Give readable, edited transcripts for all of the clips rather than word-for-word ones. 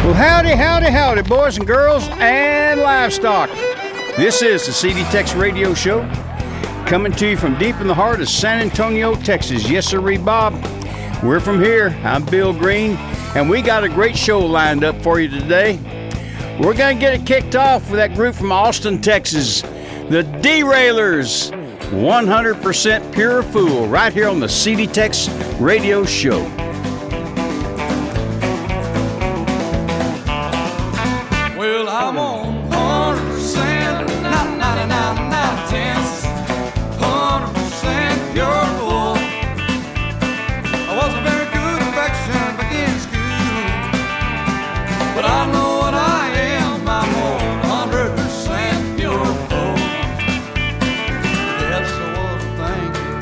Well, howdy, howdy, howdy, boys and girls and livestock. This is the TEX Radio Show, coming to you from deep in the heart of San Antonio, Texas. Yes, sir, Bob. We're from here. I'm Bill Green, and we got a great show lined up for you today. We're going to get it kicked off with that group from Austin, Texas, the Derailers, 100% Pure Fool, right here on the TEX Radio Show. Well, I'm on 100%, not 99, not 10s, 100% pure full. I wasn't very good at affection back in school, but I know what I am. I'm on 100% pure full. Yes, I was thinking,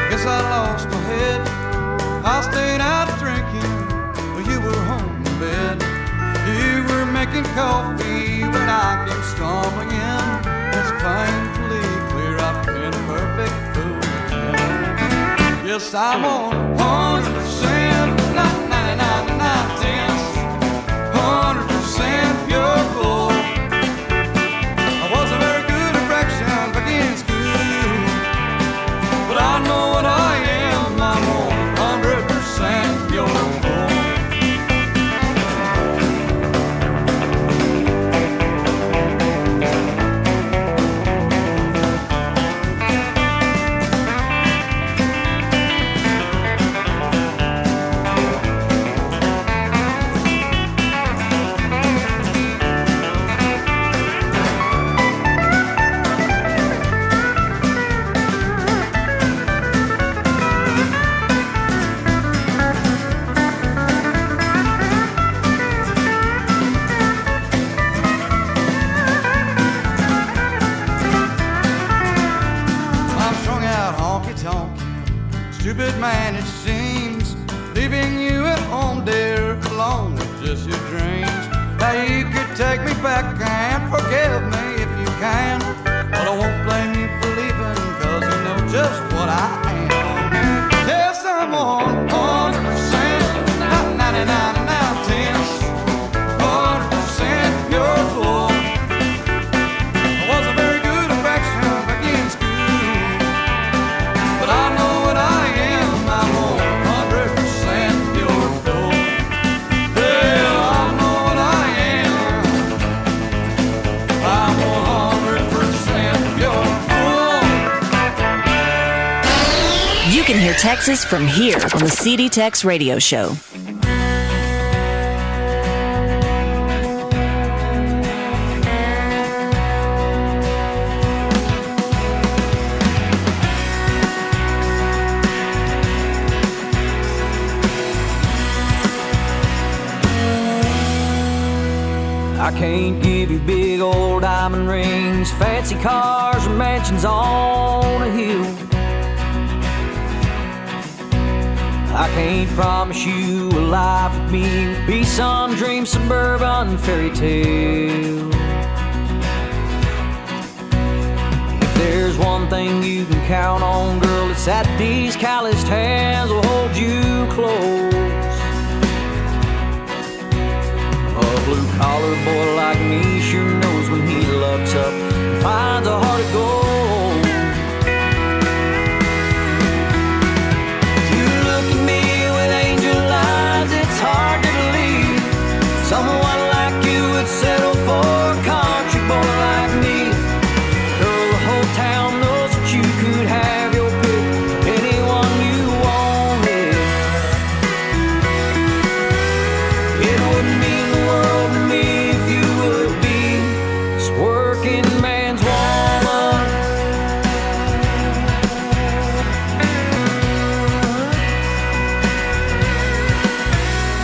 guess I lost my head. I stayed out drinking, but you were home in bed. You were making coffee when I came stumbling in. It's painfully clear I've been a perfect fool. Yes, I'm on 100%, not 99, not 10s, 100% pure full. I wasn't very good at fractions back in school, but I know what I am. I'm on 100% pure full. Stupid man, it seems, leaving you at home, dear, alone with just your dreams. Now you could take me back and forgive me if you can, but I won't blame you for leaving, cause you know just what I am. Yes, I'm on 100%, not 99, not 10s, 100% pure full. I wasn't very good at fraction back in school, but I know what I am. I'm on 100% pure full. Yeah, I know what I am. I'm 100% pure full. You can hear Texas from here on the TEX Radio Show. I can't give you big old diamond rings, fancy cars, or mansions on a hill. I can't promise you a life with me, be some dream, suburban fairy tale. If there's one thing you can count on, girl, it's that these calloused hands will hold you close. A blue-collar boy like me sure knows when he looks up and finds a heart of gold. You look at me with angel eyes, it's hard to believe someone like you would settle for a country boy like me. Girl, the whole town knows that you could have your pick, anyone you wanted. It wouldn't mean the world to me if you would be this working man's woman.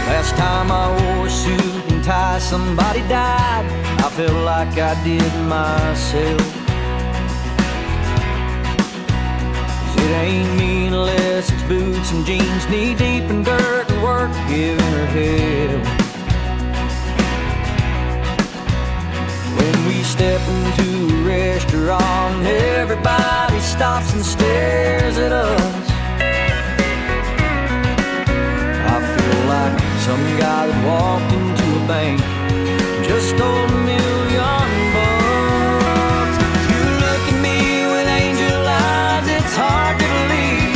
Last time I wore a suit and tie, somebody died. I felt like I did myself. 'Cause it ain't me unless it's boots and jeans, knee deep in dirt and work giving her hell. When we step into a restaurant, everybody stops and stares at us. I feel like some guy that walked into a bank stole $1 million bucks. You look at me with angel eyes, it's hard to believe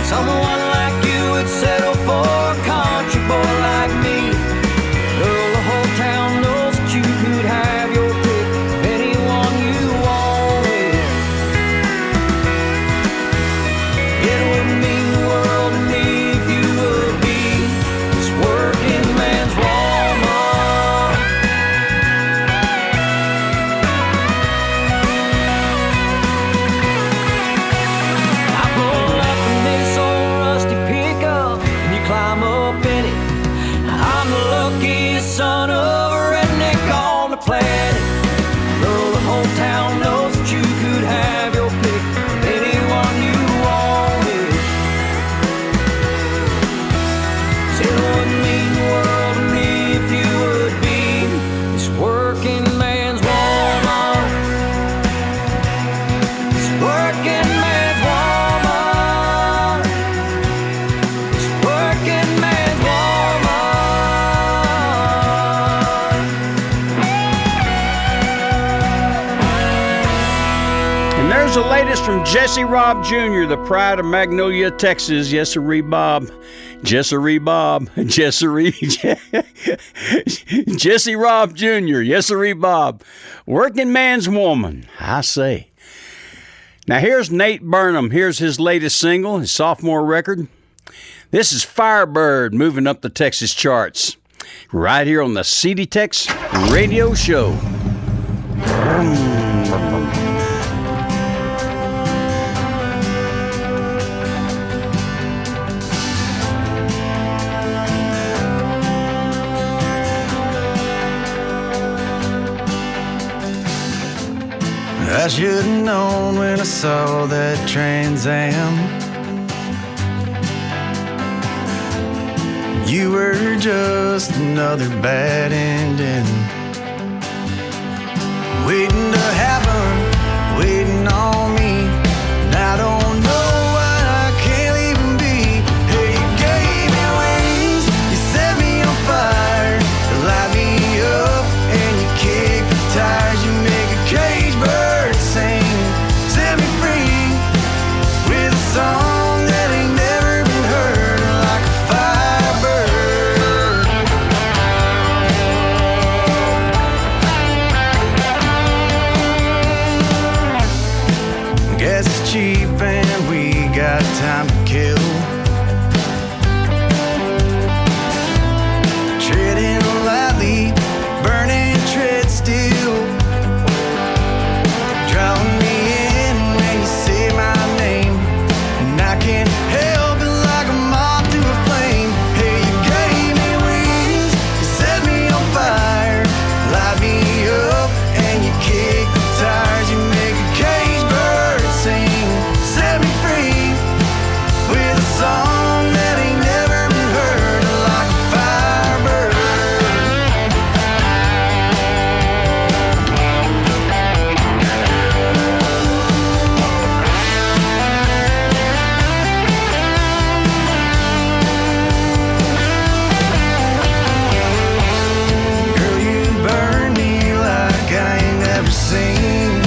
someone like you would settle for a country boy like me. Girl, the whole town knows that you could have your pick of anyone you wanted. It would mean the world to me if you would be this working man's woman. I pull up in this old rusty pickup and you climb up in it. I'm the luckiest son of a redneck on the planet. Girl, the whole town knows that you could have your pick of anyone you wanted. It wouldn't mean the world to me if you would be this working man's woman. This working man's woman. This working man's woman. And there's the latest from Jesse Robb Jr., the pride of Magnolia, Texas. Yes, sirree, Bob. Jesse Bob. Jesse Robb Jr. Yes, sirree, Bob. Working man's woman, I say. Now here's Nate Burnham. Here's his latest single, his sophomore record. This is Firebird, moving up the Texas charts. Right here on the CD Tex Radio Show. I should have known when I saw that Trans Am. You were just another bad ending, waiting to happen, waiting on me. And I don't know what I can't even be. Hey, you gave me wings, you set me on fire, you light me up and you kick the tires. You make a cage bird sing, set me free with a song that ain't never been heard, like a firebird. Gas is cheap and we got time to kill. Treading lightly, burning tread still. Drawing me in when you say my name, and I can't help it like a moth to a flame. Hey, you gave me wings, you set me on fire, light me up and you kick the tires. You make a cage bird sing, set me free with a song that ain't never been heard, like a firebird. Girl, you burn me like I ain't never seen.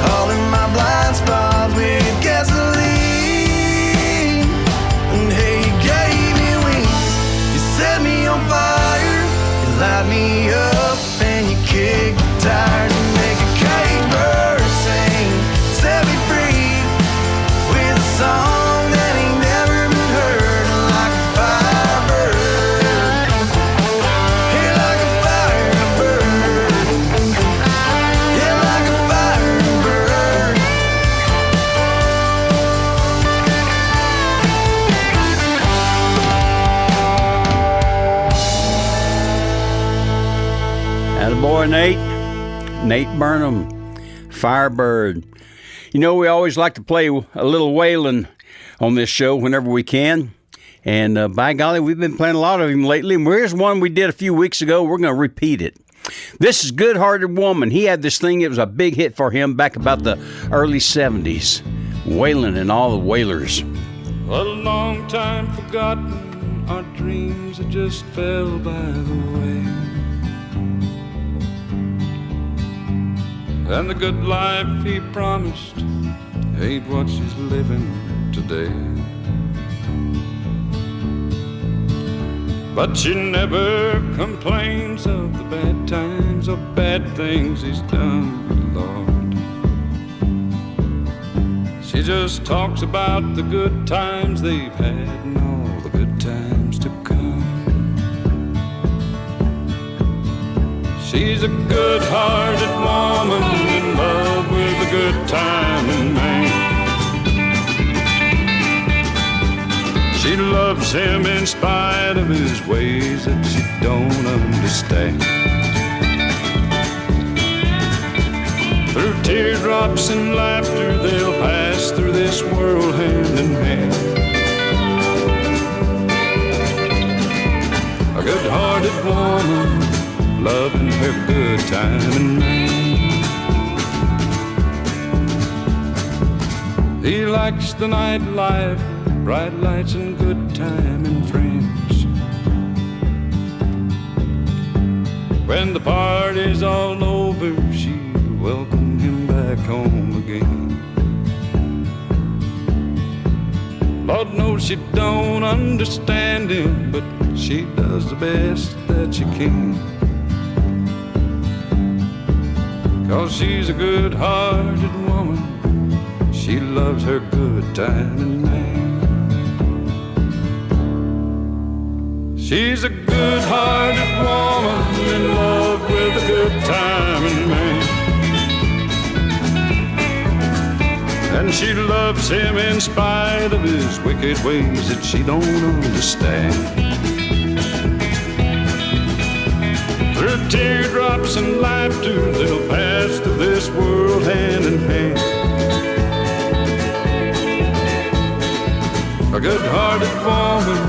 All in my blind spot with gasoline. And hey, you gave me wings, you set me on fire, you light me up and you kick the tires. You make a cage bird sing, set me free with a song that ain't never been heard, like a firebird. Hey, like a firebird. Yeah, like a firebird. Attaboy, Nate Burnham, Firebird. You know, we always like to play a little wailing on this show whenever we can. And by golly, we've been playing a lot of him lately. And here's one we did a few weeks ago. We're going to repeat it. This is Good Hearted Woman. He had this thing. It was a big hit for him back about the early 70s. Waylon and all the Wailers. A long time forgotten our dreams that just fell by the way. And the good life he promised ain't what she's living today. But she never complains of the bad times or bad things he's done, Lord. She just talks about the good times they've had and all the good times to come. She's a good-hearted woman in love with a good-timing man. She loves him in spite of his ways that she don't understand. Through teardrops and laughter, they'll pass through this world hand in hand. A good-hearted woman loving her good-timing man. He likes the nightlife, bright lights and good time and friends. When the party's all over, she'll welcome him back home again. Lord knows she don't understand him, but she does the best that she can. 'Cause she's a good-hearted woman, she loves her good-timing man. She's a good-hearted woman in love with a good-timing man. And she loves him in spite of his wicked ways that she don't understand. Through teardrops and laughter, they'll pass through this world hand in hand. A good-hearted woman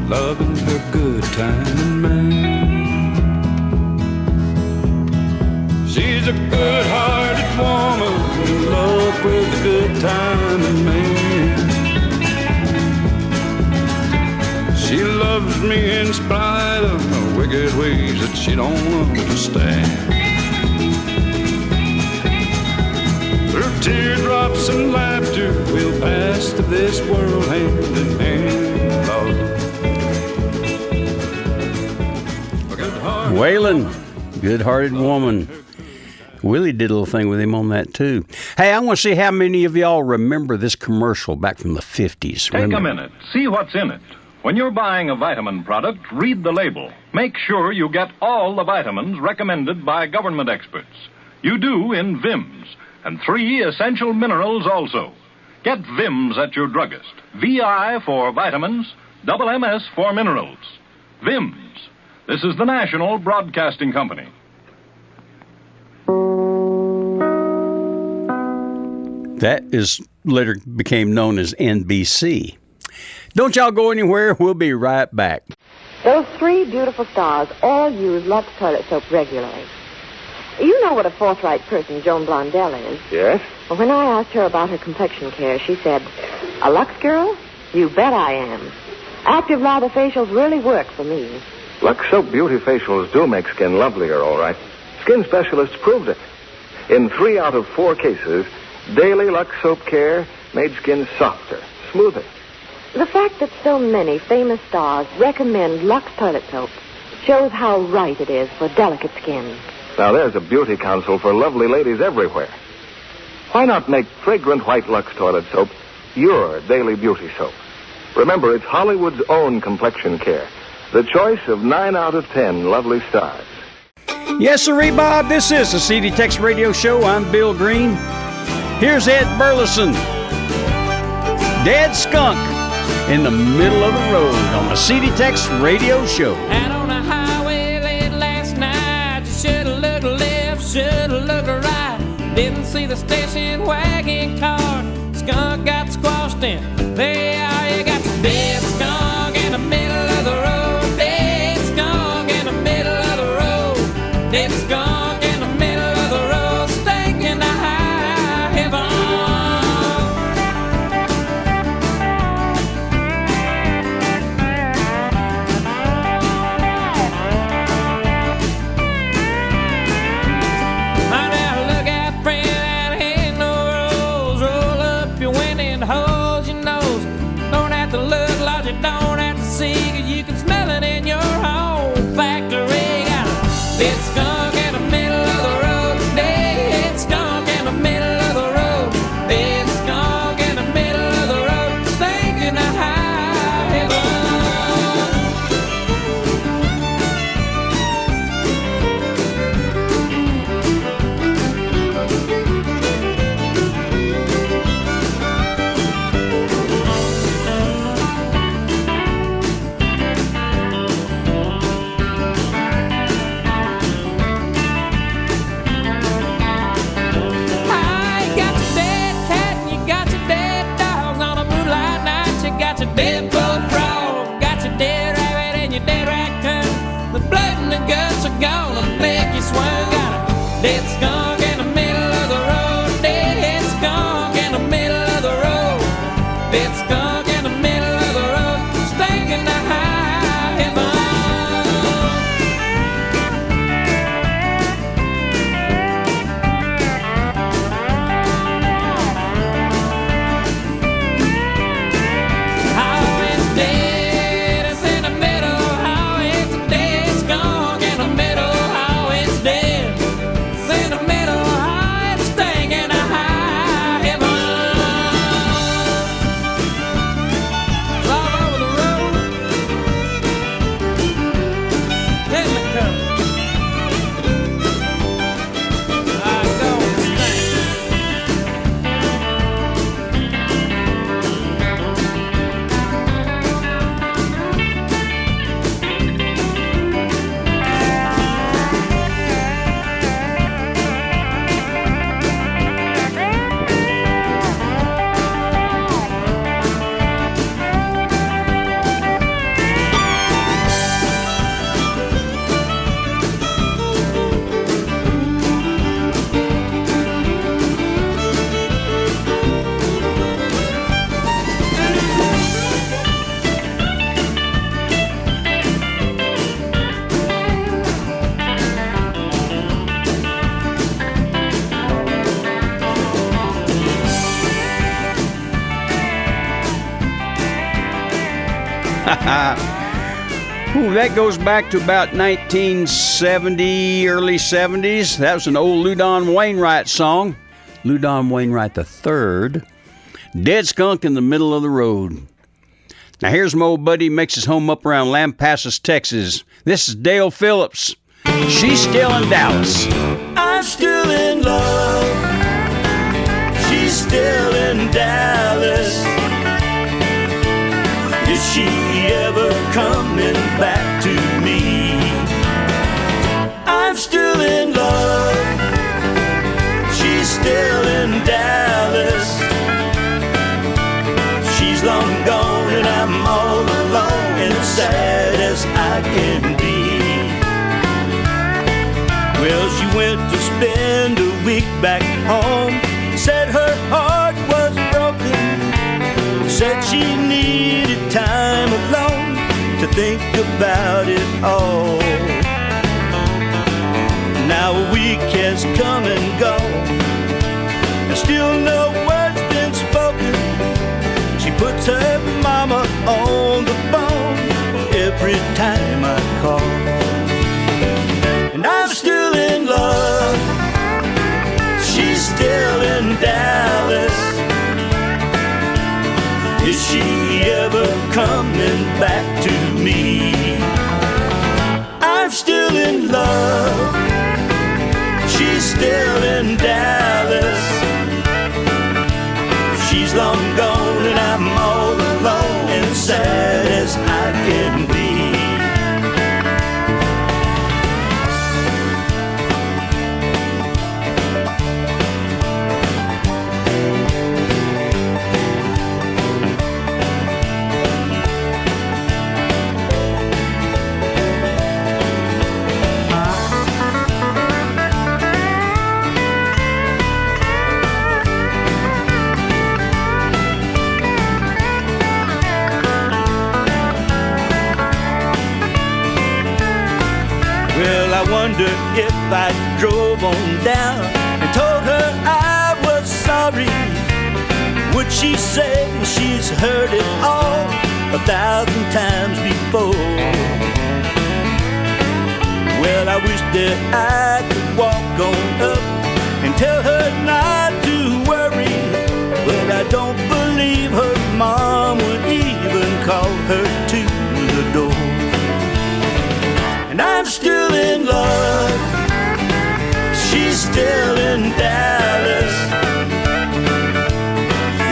loving her good-timing man. She's a good-hearted woman in love with a good-timing man. She loves me in spite of my wicked ways that she don't understand. Through teardrops and laughter, we'll pass through this world hand in hand, Lord. Waylon, good-hearted woman. Willie did a little thing with him on that, too. Hey, I want to see how many of y'all remember this commercial back from the 50s. Take a minute. See what's in it. When you're buying a vitamin product, read the label. Make sure you get all the vitamins recommended by government experts. You do in Vims, and 3 essential minerals also. Get Vims at your druggist. VI for vitamins, double MS for minerals. Vims. This is the National Broadcasting Company. That is later became known as NBC. Don't y'all go anywhere. We'll be right back. Those 3 beautiful stars all use Lux toilet soap regularly. You know what a forthright person Joan Blondell is. Yes? Well, when I asked her about her complexion care, she said, "A Lux girl? You bet I am. Active lather facials really work for me." Lux Soap Beauty Facials do make skin lovelier, all right. Skin specialists proved it. In 3 out of 4 cases, daily Lux Soap care made skin softer, smoother. The fact that so many famous stars recommend Lux toilet soap shows how right it is for delicate skin. Now, there's a beauty counsel for lovely ladies everywhere. Why not make fragrant white Lux toilet soap your daily beauty soap? Remember, it's Hollywood's own complexion care. The choice of 9 out of 10 lovely stars. Yes, sirree, Bob. This is the CD Tex Radio Show. I'm Bill Green. Here's Ed Burleson. Dead skunk in the middle of the road on the CD Tex Radio Show. Out on the highway late last night, you should've looked left, should've looked right. Didn't see the station wagon car. Skunk got squashed in. There you are, you got the dead skunk in the middle of the road. Dead skunk in the middle of the road. Dead skunk in the middle of the road, stinking to high heaven. your dead raccoon. The blood and the guts are gonna make you swoon. Got a dead skunk in the middle of the road. Dead skunk in the middle of the road. Dead skunk in the middle of the road. Stinking to high heaven. Ooh, that goes back to about 1970, early 70s. That was an old Loudon Wainwright song. Loudon Wainwright III. Dead Skunk in the Middle of the Road. Now here's my old buddy, makes his home up around Lampasas, Texas. This is Dale Phillips. She's still in Dallas. I'm still in love. She's still in Dallas. Is she ever coming back to me? I'm still in love. She's still in Dallas. She's long gone and I'm all alone and sad as I can be. Well, she went to spend a week back home. Said her heart was broken. Said she needed time alone to think about it all. Now a week has come and gone, and still no word's been spoken. She puts her mama on the phone every time I call. And I'm still in love. She's still in Dallas. Is she ever coming back to me? I'm still in love. She's still in Dallas. She's long gone and I'm all alone and sad as I can be. I wonder if I drove on down and told her I was sorry. Would she say she's heard it all 1,000 times before? Well, I wish that I could walk on up and tell her not to worry, but I don't believe her mom would even call her to the door. And I'm still in love. She's still in Dallas.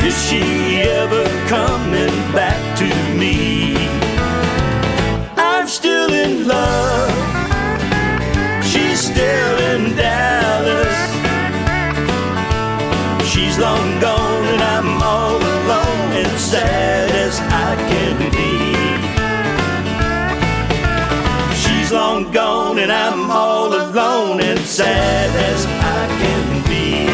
Is she ever coming back to me? I'm still in love. She's still in Dallas. She's long gone and I'm all alone and sad as I can be. long gone, and I'm all alone and sad as I can be.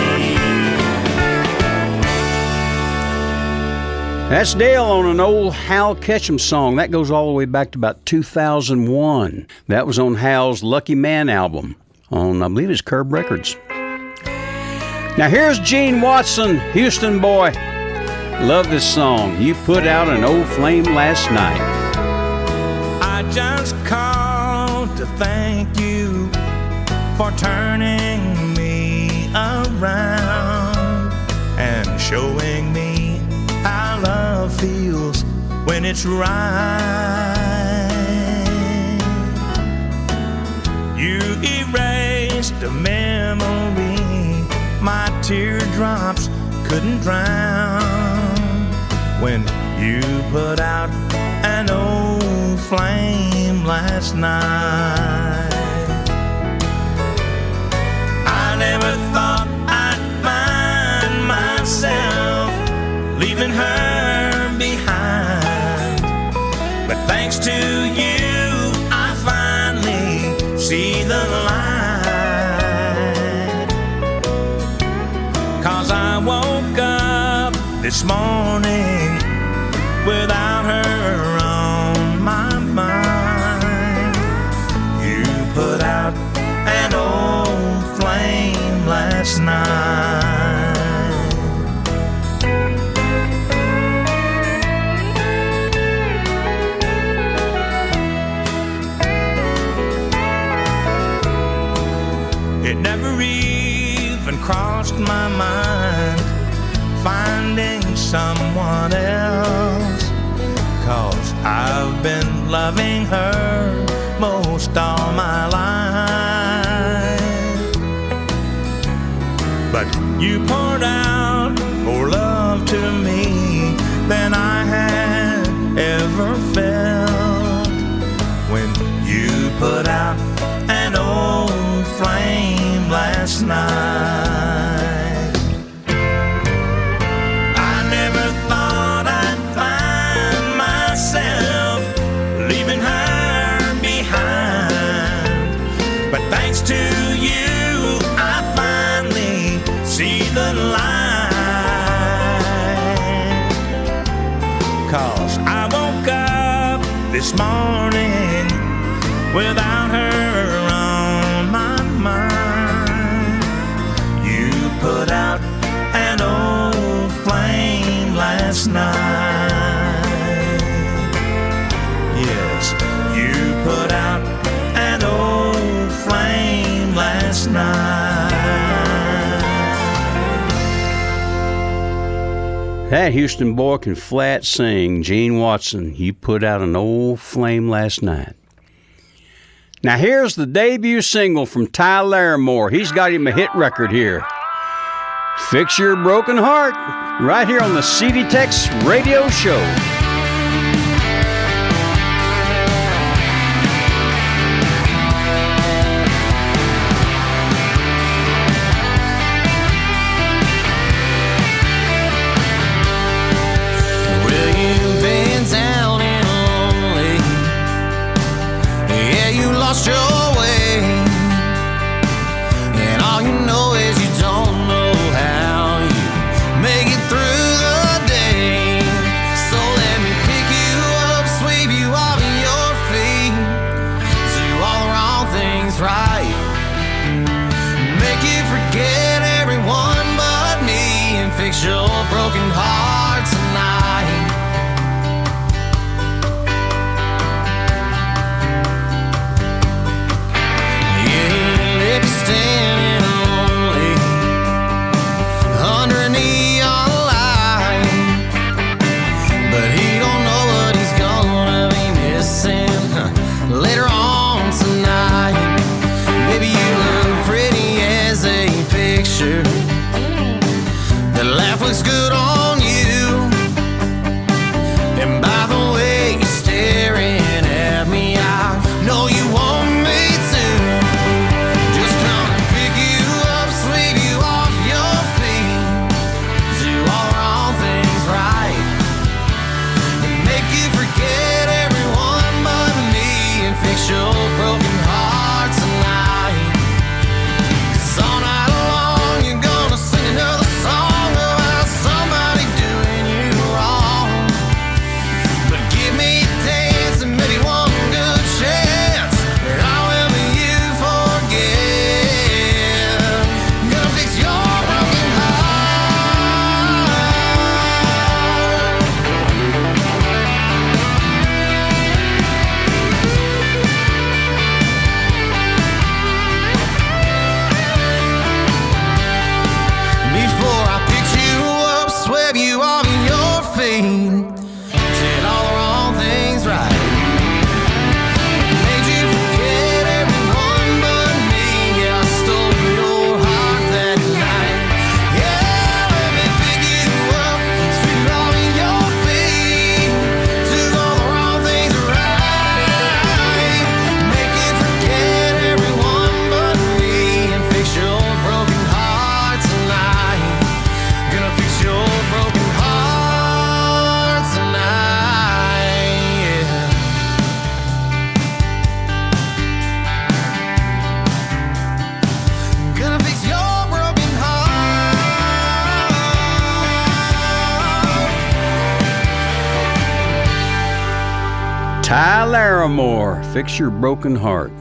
That's Dale on an old Hal Ketchum song. That goes all the way back to about 2001. That was on Hal's Lucky Man album on, I believe it's Curb Records. Now here's Gene Watson, Houston boy. Love this song. You put out an old flame last night. I just called to thank you for turning me around and showing me how love feels when it's right. You erased a memory my teardrops couldn't drown when you put out an old flame last night. I never thought I'd find myself leaving her behind, but thanks to you I finally see the light. 'Cause I woke up this morning without her on my mind. You put out an old flame last night. It never even crossed my mind finding someone else, 'cause I've been loving her most all my life. But you poured out more love to me than I had ever felt when you put out an old flame last night. I never thought I'd find myself leaving her behind, but thanks to you I finally see the light. 'Cause I woke up this morning without her on my mind. You put out an old flame last night. Yes, you put out an old flame last night. That Houston boy can flat sing. Gene Watson, you put out an old flame last night. Now here's the debut single from Ty Larimore. He's got him a hit record here. Fix Your Broken Heart, right here on the CD Tex Radio Show. Well, you've been down and lonely. Yeah, you lost your way. And all you know is you don't know how you make it through the day. So let me pick you up, sweep you off your feet, do all the wrong things right, make you forget everyone but me, and fix your broken heart tonight. Yeah, if you're standing lonely under a neon light, but he don't know what he's gonna be missing later on tonight. Baby, you look pretty as a picture. That laugh looks good on you. Paramore, Fix Your Broken Heart.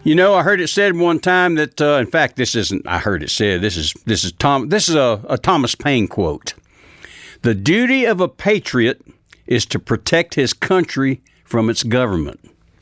You know, I heard it said one time that, in fact, this isn't, I heard it said, this is a Thomas Paine quote. The duty of a patriot is to protect his country from its government.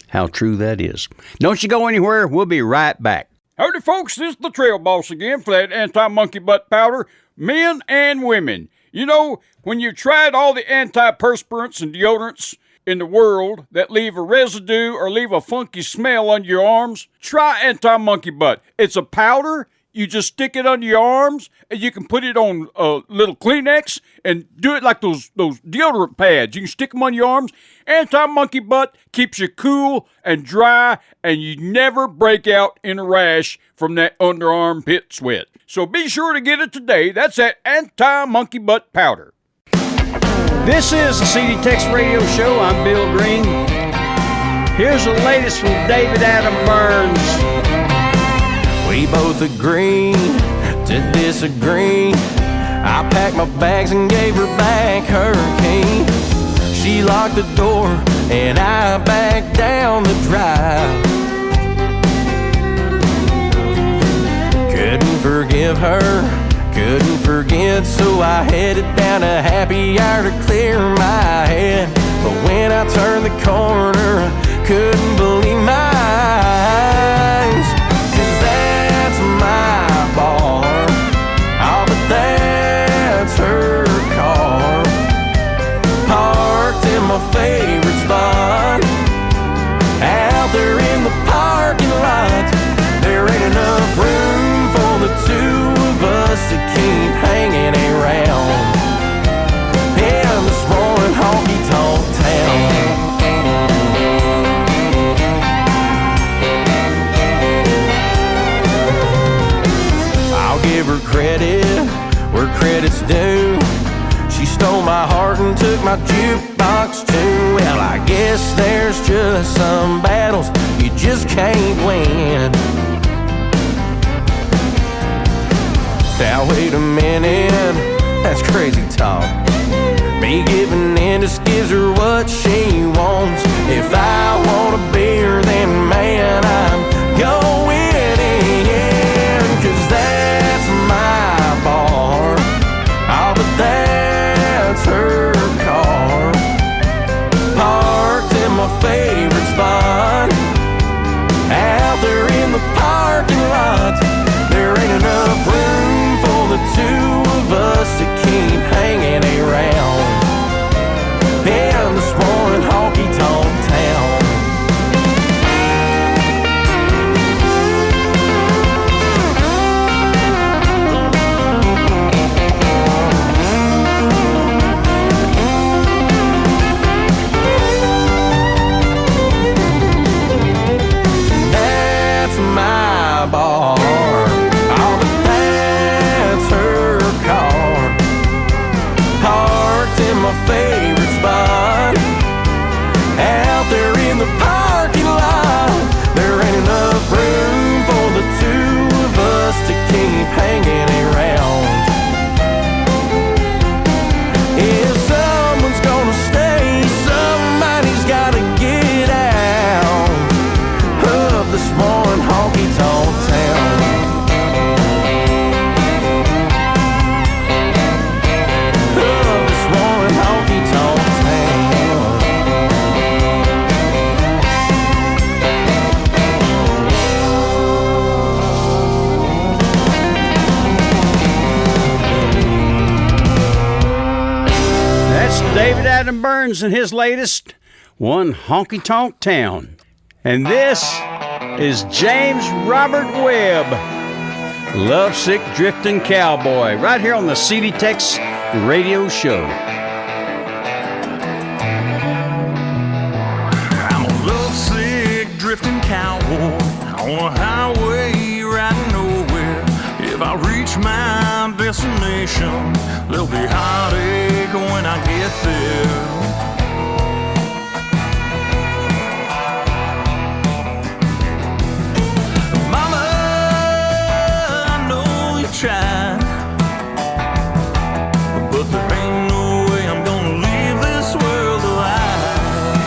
How true that is. Don't you go anywhere. We'll be right back. Howdy, folks. This is the Trail Boss again for that anti-monkey butt powder. Men and women. You know, when you've tried all the antiperspirants and deodorants in the world that leave a residue or leave a funky smell under your arms, try anti-monkey butt. It's a powder. You just stick it under your arms, and you can put it on a little Kleenex and do it like those deodorant pads. You can stick them on your arms. Anti-monkey butt keeps you cool and dry, and you never break out in a rash from that under-armpit sweat. So be sure to get it today. That's that anti-monkey butt powder. This is the CD Tex Radio Show. I'm Bill Green. Here's the latest from David Adam Burns. We both agreed to disagree. I packed my bags and gave her back her key. She locked the door and I backed down the drive. Couldn't forgive her, couldn't forget, so I headed down a happy hour to clear my head. But when I turned the corner, I couldn't believe my eyes. My bar, oh, but that's her car, parked in my favorite spot, out there in the parking lot. There ain't enough room for the two of us to keep hanging around in this roaring honky-tonk town. Give her credit where credit's due. She stole my heart and took my jukebox too. Well, I guess there's just some battles you just can't win. Now wait a minute, that's crazy talk. Me giving in just gives her what she wants. If I want a beer, then man, I'm going in, 'cause that's my bar, oh, but that's her car, parked in my favorite spot, out there in the parking lot. There ain't enough room for the two of us to keep hanging around in this roaring honky-tonk town. Bar, oh, but that's her car, parked in my favorite spot, out there in the parking lot. There ain't enough room for the two of us to keep hanging around. If someone's gonna stay, somebody's gotta get out of this morning honky-tonk town. Of this morning honky-tonk town. That's David Adam Burns and his latest, One Honky-Tonk Town. And this is James Robert Webb, Lovesick Drifting Cowboy, right here on the CD Tex Radio Show. I'm a lovesick drifting cowboy on a highway riding nowhere. If I reach my destination, there'll be heartache when I get there. Try, but there ain't no way I'm gonna leave this world alive.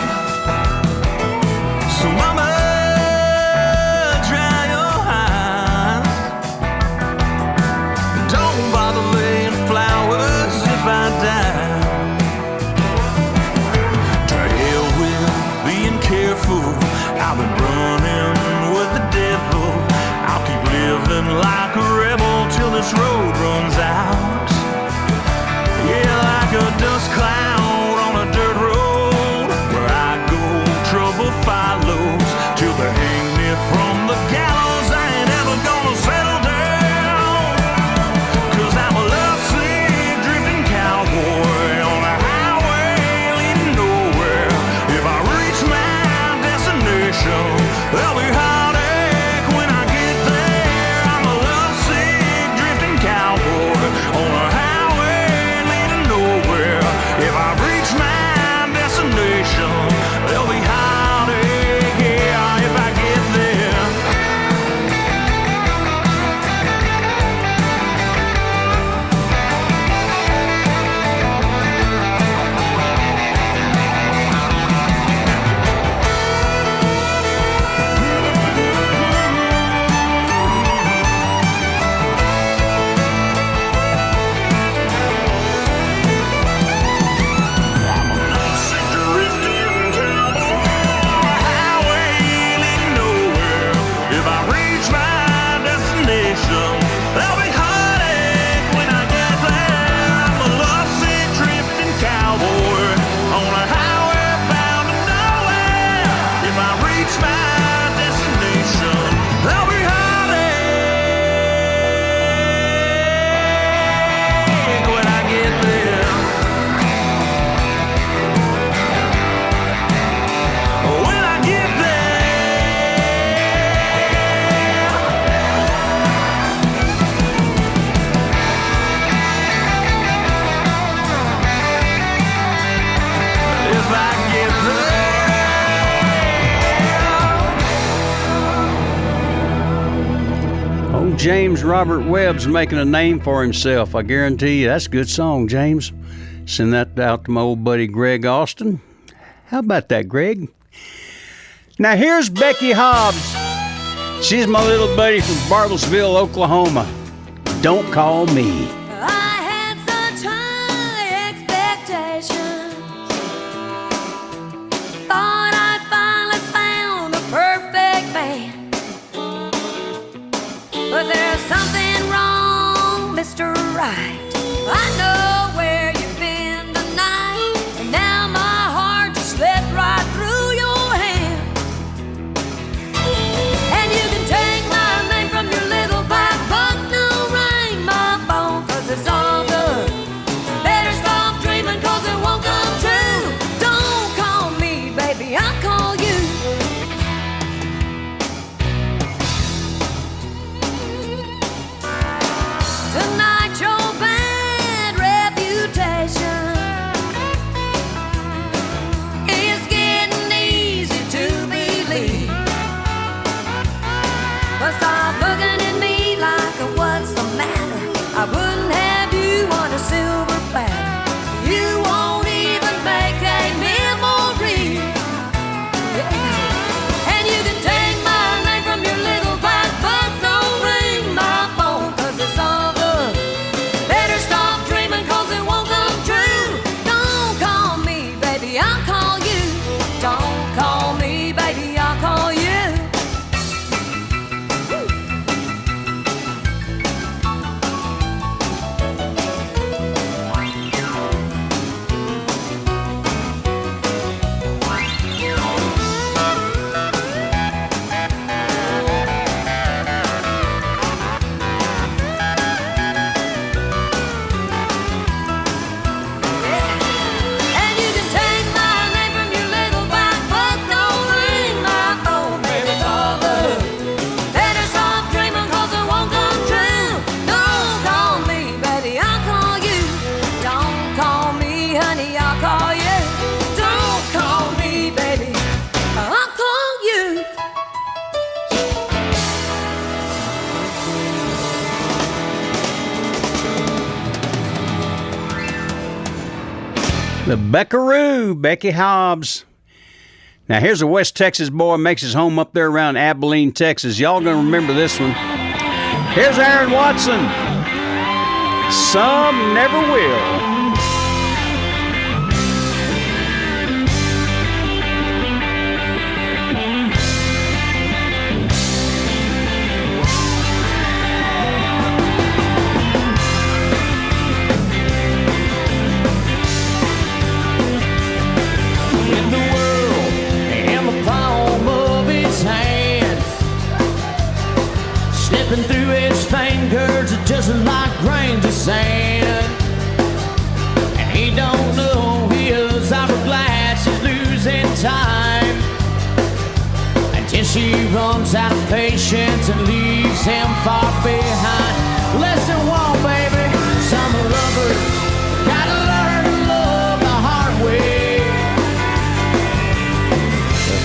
James Robert Webb's making a name for himself. I guarantee you, that's a good song, James. Send that out to my old buddy Greg Austin. How about that, Greg? Now here's Becky Hobbs. She's my little buddy from Bartlesville, Oklahoma. Don't call me. I had such high expectations. Thought I'd finally found a perfect man. But there's something wrong, Mr. Right. I know where you've been tonight, and now my heart just slipped right through your hands. And you can take my name from your little black book, no ring my phone, 'cause it's all good. Better stop dreaming, 'cause it won't come true. Don't call me, baby, I'll call you. Tonight your bad reputation is getting easy to believe. But stop looking at me like a what's the matter. I wouldn't have you on a silver platter. You won't even make a memory. Yeah. And you can take my name from your little black book, don't ring my phone, 'cause it's all good. Better stop dreaming, 'cause it won't come true. Don't call me, baby, I'll call you. Don't call me, baby, I'll call you. And you can take my name from your little black book, don't ring my phone, baby, it's all good. Better stop dreaming, 'cause it won't come true. Don't call me, baby, I'll call you. Don't call me, honey, I'll call you. Don't call me, baby, I'll call you. The Buckaroo, Becky Hobbs. Now here's a West Texas boy makes his home up there around Abilene, Texas. Y'all gonna remember this one. Here's Aaron Watson. Some never will. In the world, in the palm of his hand, slipping through his fingers just like grains of sand. And he don't know his hourglass is losing time until she runs out of patience and leaves him far behind. Lesson one, baby, some lovers gotta learn to love the hard way.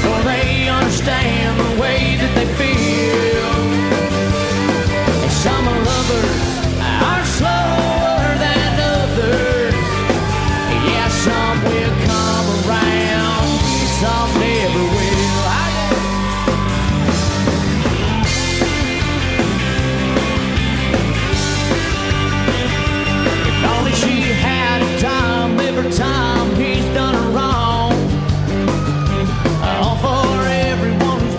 For they understand the way that they feel. And some lovers are slower than others. Yeah, some will come around, some never will. If only she had a time every time he's done her wrong. All for everyone who's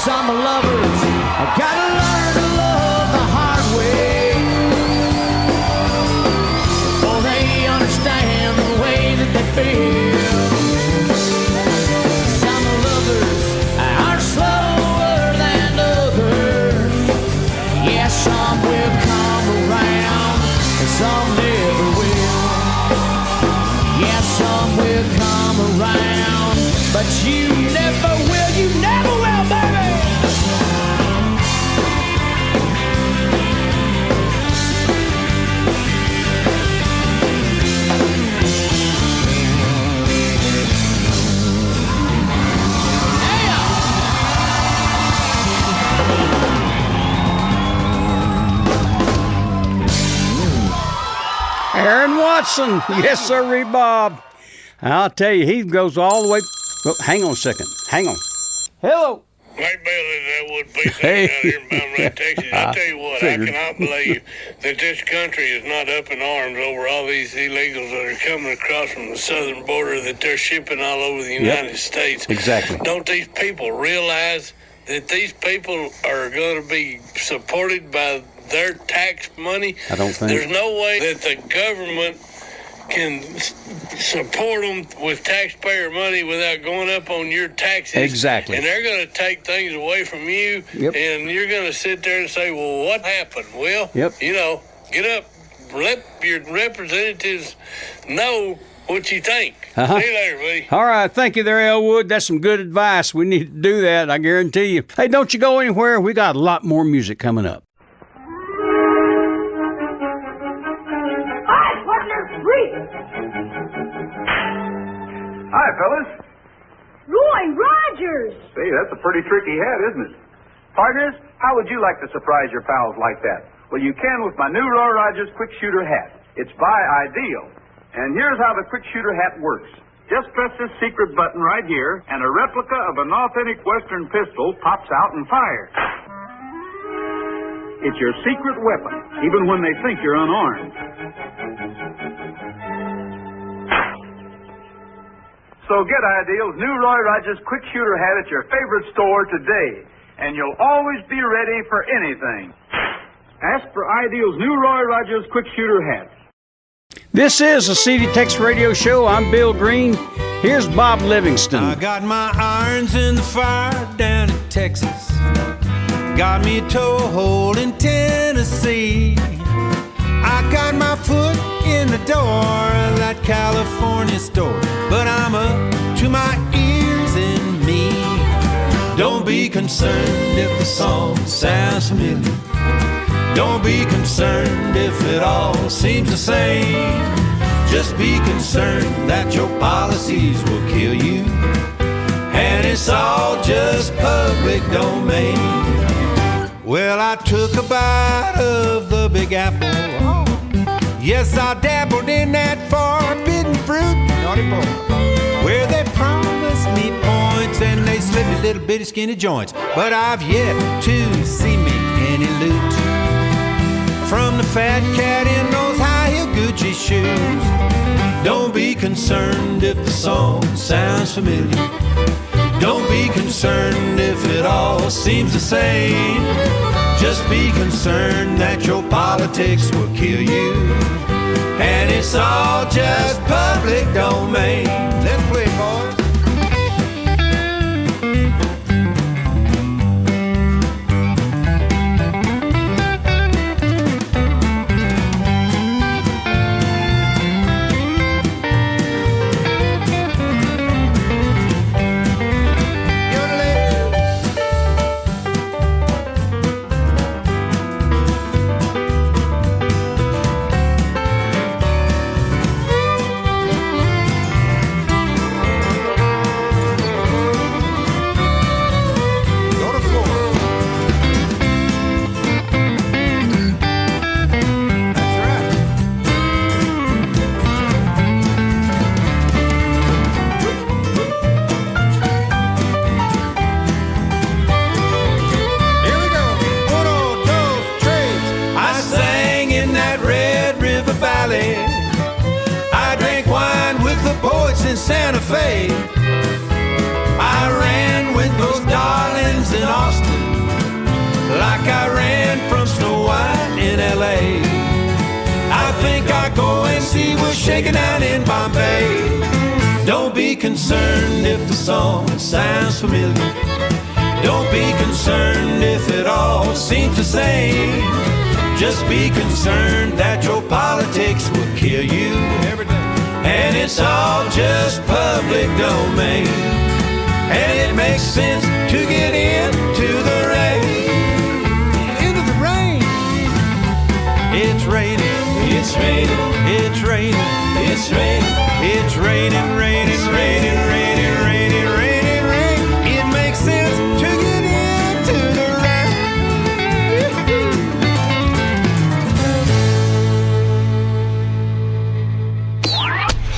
some lovers gotta learn to love the hard way before they understand the way that they feel. Some lovers are slower than others. Yes, some will come around and some never will. Yes, some will come around, but you never will, you never will, baby. Aaron Watson. Yes, sir, Bob. I'll tell you, he goes all the way. Oh, hang on a second. Hang on. Hello. Right, Bailey, that would be saying out here in Mountain Red, Texas. I tell you what, I cannot believe that this country is not up in arms over all these illegals that are coming across from the southern border that they're shipping all over the United States. Exactly. Don't these people realize that these people are going to be supported by their tax money? I don't think. There's no way that the government can support them with taxpayer money without going up on your taxes. Exactly. And they're going to take things away from you, and you're going to sit there and say, well, what happened? Well, you know, get up, let your representatives know what you think. See you later, buddy. All right. Thank you there, Elwood. That's some good advice. We need to do that, I guarantee you. Hey, don't you go anywhere. We got a lot more music coming up. Hi, fellas. Roy Rogers! See, that's a pretty tricky hat, isn't it? Partners, how would you like to surprise your pals like that? Well, you can with my new Roy Rogers Quick Shooter hat. It's by Ideal. And here's how the Quick Shooter hat works. Just press this secret button right here, and a replica of an authentic Western pistol pops out and fires. It's your secret weapon, even when they think you're unarmed. So get Ideal's new Roy Rogers Quick Shooter hat at your favorite store today, and you'll always be ready for anything. Ask for Ideal's new Roy Rogers Quick Shooter hat. This is the CD Tex Radio Show. I'm Bill Green. Here's Bob Livingston. I got my irons in the fire down in Texas. Got me a toehold in Tennessee. I got my foot in the door of that California store, but I'm up to my ears in me. Don't be concerned if the song sounds familiar. Don't be concerned if it all seems the same. Just be concerned that your policies will kill you, and it's all just public domain. Well, I took a bite of the Big Apple. Yes, I dabbled in that forbidden fruit, naughty boy, where they promised me points and they slipped me little bitty skinny joints. But I've yet to see me any loot from the fat cat in those high-heel Gucci shoes. Don't be concerned if the song sounds familiar. Don't be concerned if it all seems the same. Just be concerned that your politics will kill you, and it's all just public domain. Let's play, boys. Santa Fe. I ran with those darlings in Austin. like I ran from Snow White in L.A. I think I'll go and see what's shaking down in Bombay. Don't be concerned if the song sounds familiar. Don't be concerned if it all seems the same. Just be concerned that your politics will kill you every day. And it's all just public domain. And it makes sense to get into the rain. Into the rain. It's raining, it's raining, it's raining, it's raining, it's raining, raining, raining, raining, raining, raining, rain. It makes sense to get into the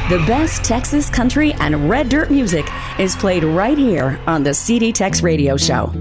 The best Texas country and red dirt music is played right here on the CD Tex Radio Show.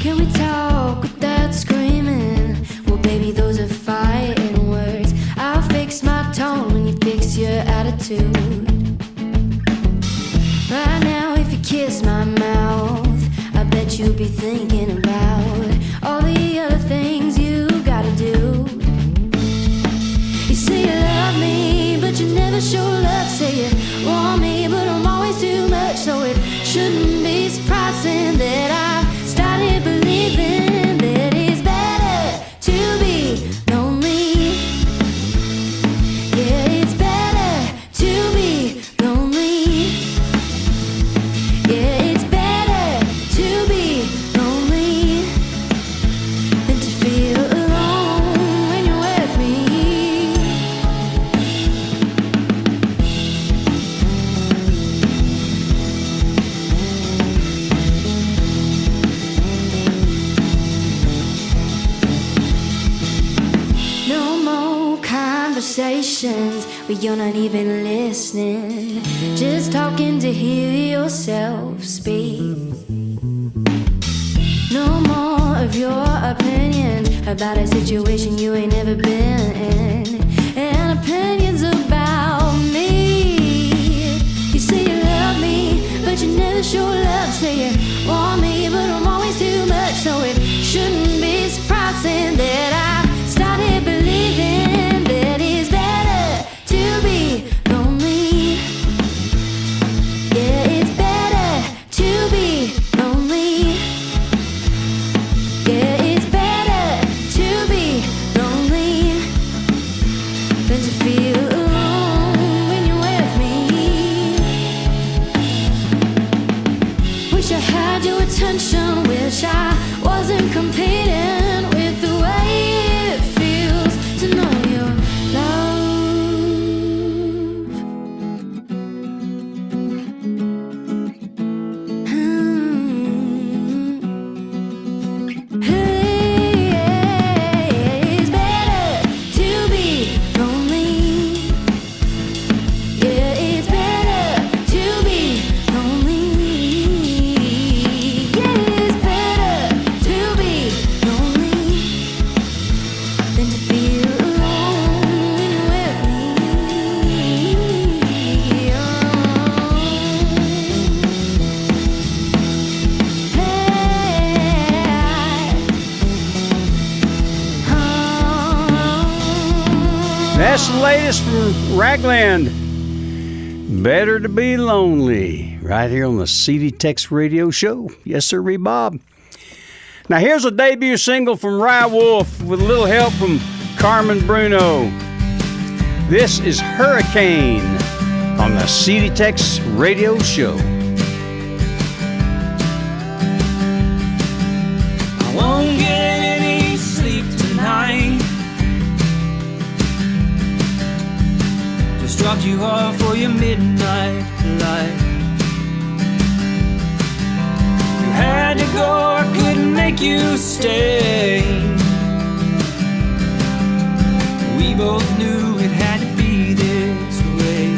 Can we talk without screaming? Well, baby, those are fighting words. I'll fix my tone when you fix your attitude. Right now, if you kiss my mouth, I bet you'll be thinking about all the other things you gotta do. You say you love me, but you never show love. Say you want me, but I'm always too much. So it shouldn't be surprising that I started believing that it's better to be lonely. Yeah, it's better to be lonely. Yeah, it's better to be lonely than to feel alone when you're with me. No more conversations where you're not even listening, just talking to hear yourself speak. No more of your opinion about a situation you ain't never been in, and opinions about me. You say you love me, but you never show love. Say you want me, but I'm always too much. So it shouldn't be surprising that I started believing that it's better to be lonely. Yeah, it's better to be lonely. Yeah, it's better to be lonely than to feel alone when you're with me. Wish I had your attention, wish I wasn't competing with the way it feels to know your love. Hey, it's better to be lonely. Yeah, it's better to be lonely. Yeah, it's better to be lonely than to feel alone when you're with me. That's the latest from Ragland. Better to be lonely. Right here on the CD Tex Radio Show. Yes, sir, Bob. Now here's a debut single from Rye Wolf with a little help from Carmen Bruno. This is Hurricane on the CD Tex Radio Show. I won't get any sleep tonight. Just dropped you off for your midnight light. You had to go, I couldn't make you stay. We both knew it had to be this way.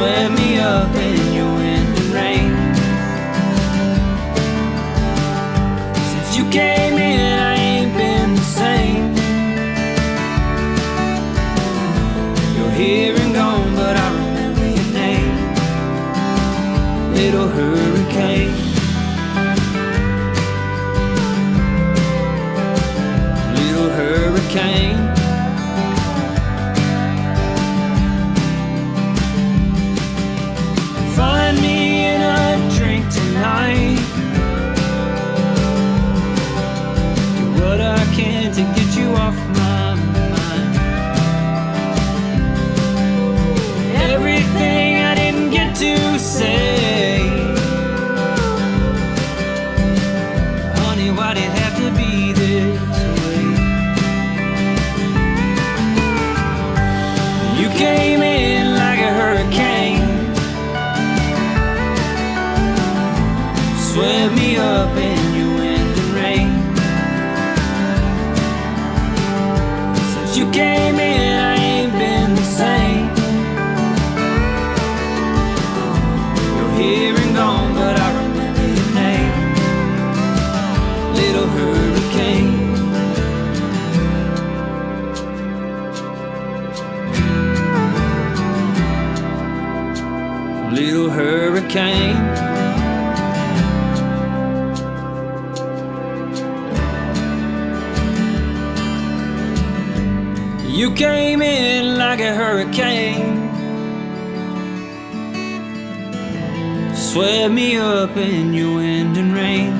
swept me up in your wind and rain. Since you came in, I ain't been the same. You're here and gone, but I remember your name. Little hurricane. Little hurricane. Find me in a drink tonight. Do what I can to get you off my mind. Everything I didn't get to say. Honey, why'd it have to be this way? You came in like a hurricane. Swept me up in your wind and rain. Since you came in, I ain't been the same. You're here and gone, but I remember your name. Little hurricane. Little hurricane. You came in like a hurricane. Swept me up in your wind and rain.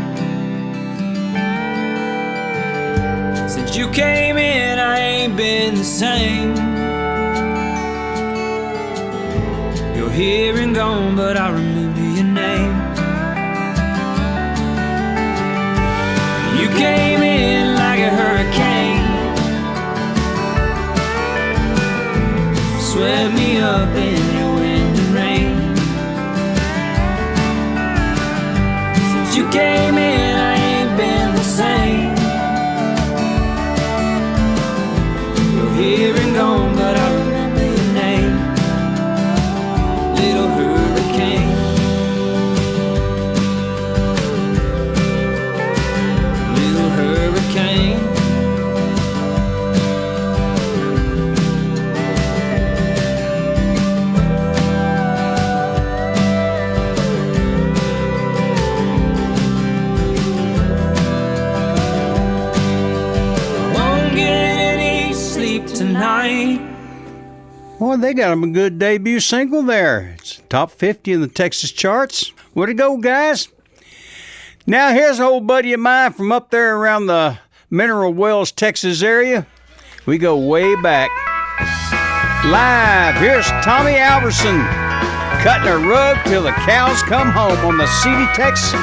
Since you came in, I ain't been the same. You're here and gone, but I remember your name. You came in like a hurricane. Swept me up in your wind and rain. Since you came in, I ain't been the same. You're here and gone, but I remember your name. Little hurricane. Little hurricane. Tonight. Well, they got them a good debut single there. It's top 50 in the Texas charts. Way to go, guys. Now, here's an old buddy of mine from up there around the Mineral Wells, Texas area. We go way back. Live, here's Tommy Alverson cutting a rug till the cows come home on the CD Tex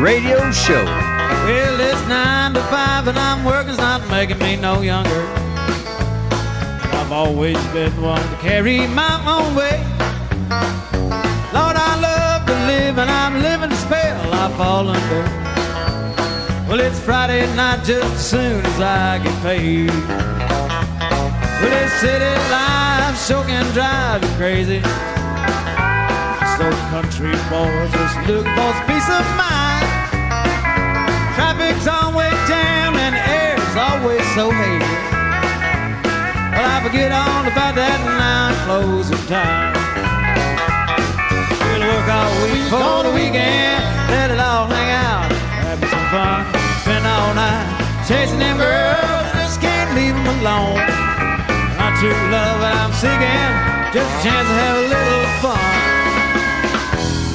radio show. Well, it's 9 to 5 and I'm working, it's not making me no younger. I've always been one to carry my own way. Lord, I love to live and I'm living a spell I fall under. Well, it's Friday night just as soon as I get paid. Well, this city life sure can drive you crazy. So country boys just look for peace of mind. Traffic's always jammed and the air's always so hazy. Well, I forget all about that now, closing time. We'll work all week for the weekend, let it all hang out, have some fun, spend all night chasing them girls, just can't leave them alone. Not true love that I'm seeking, just a chance to have a little fun.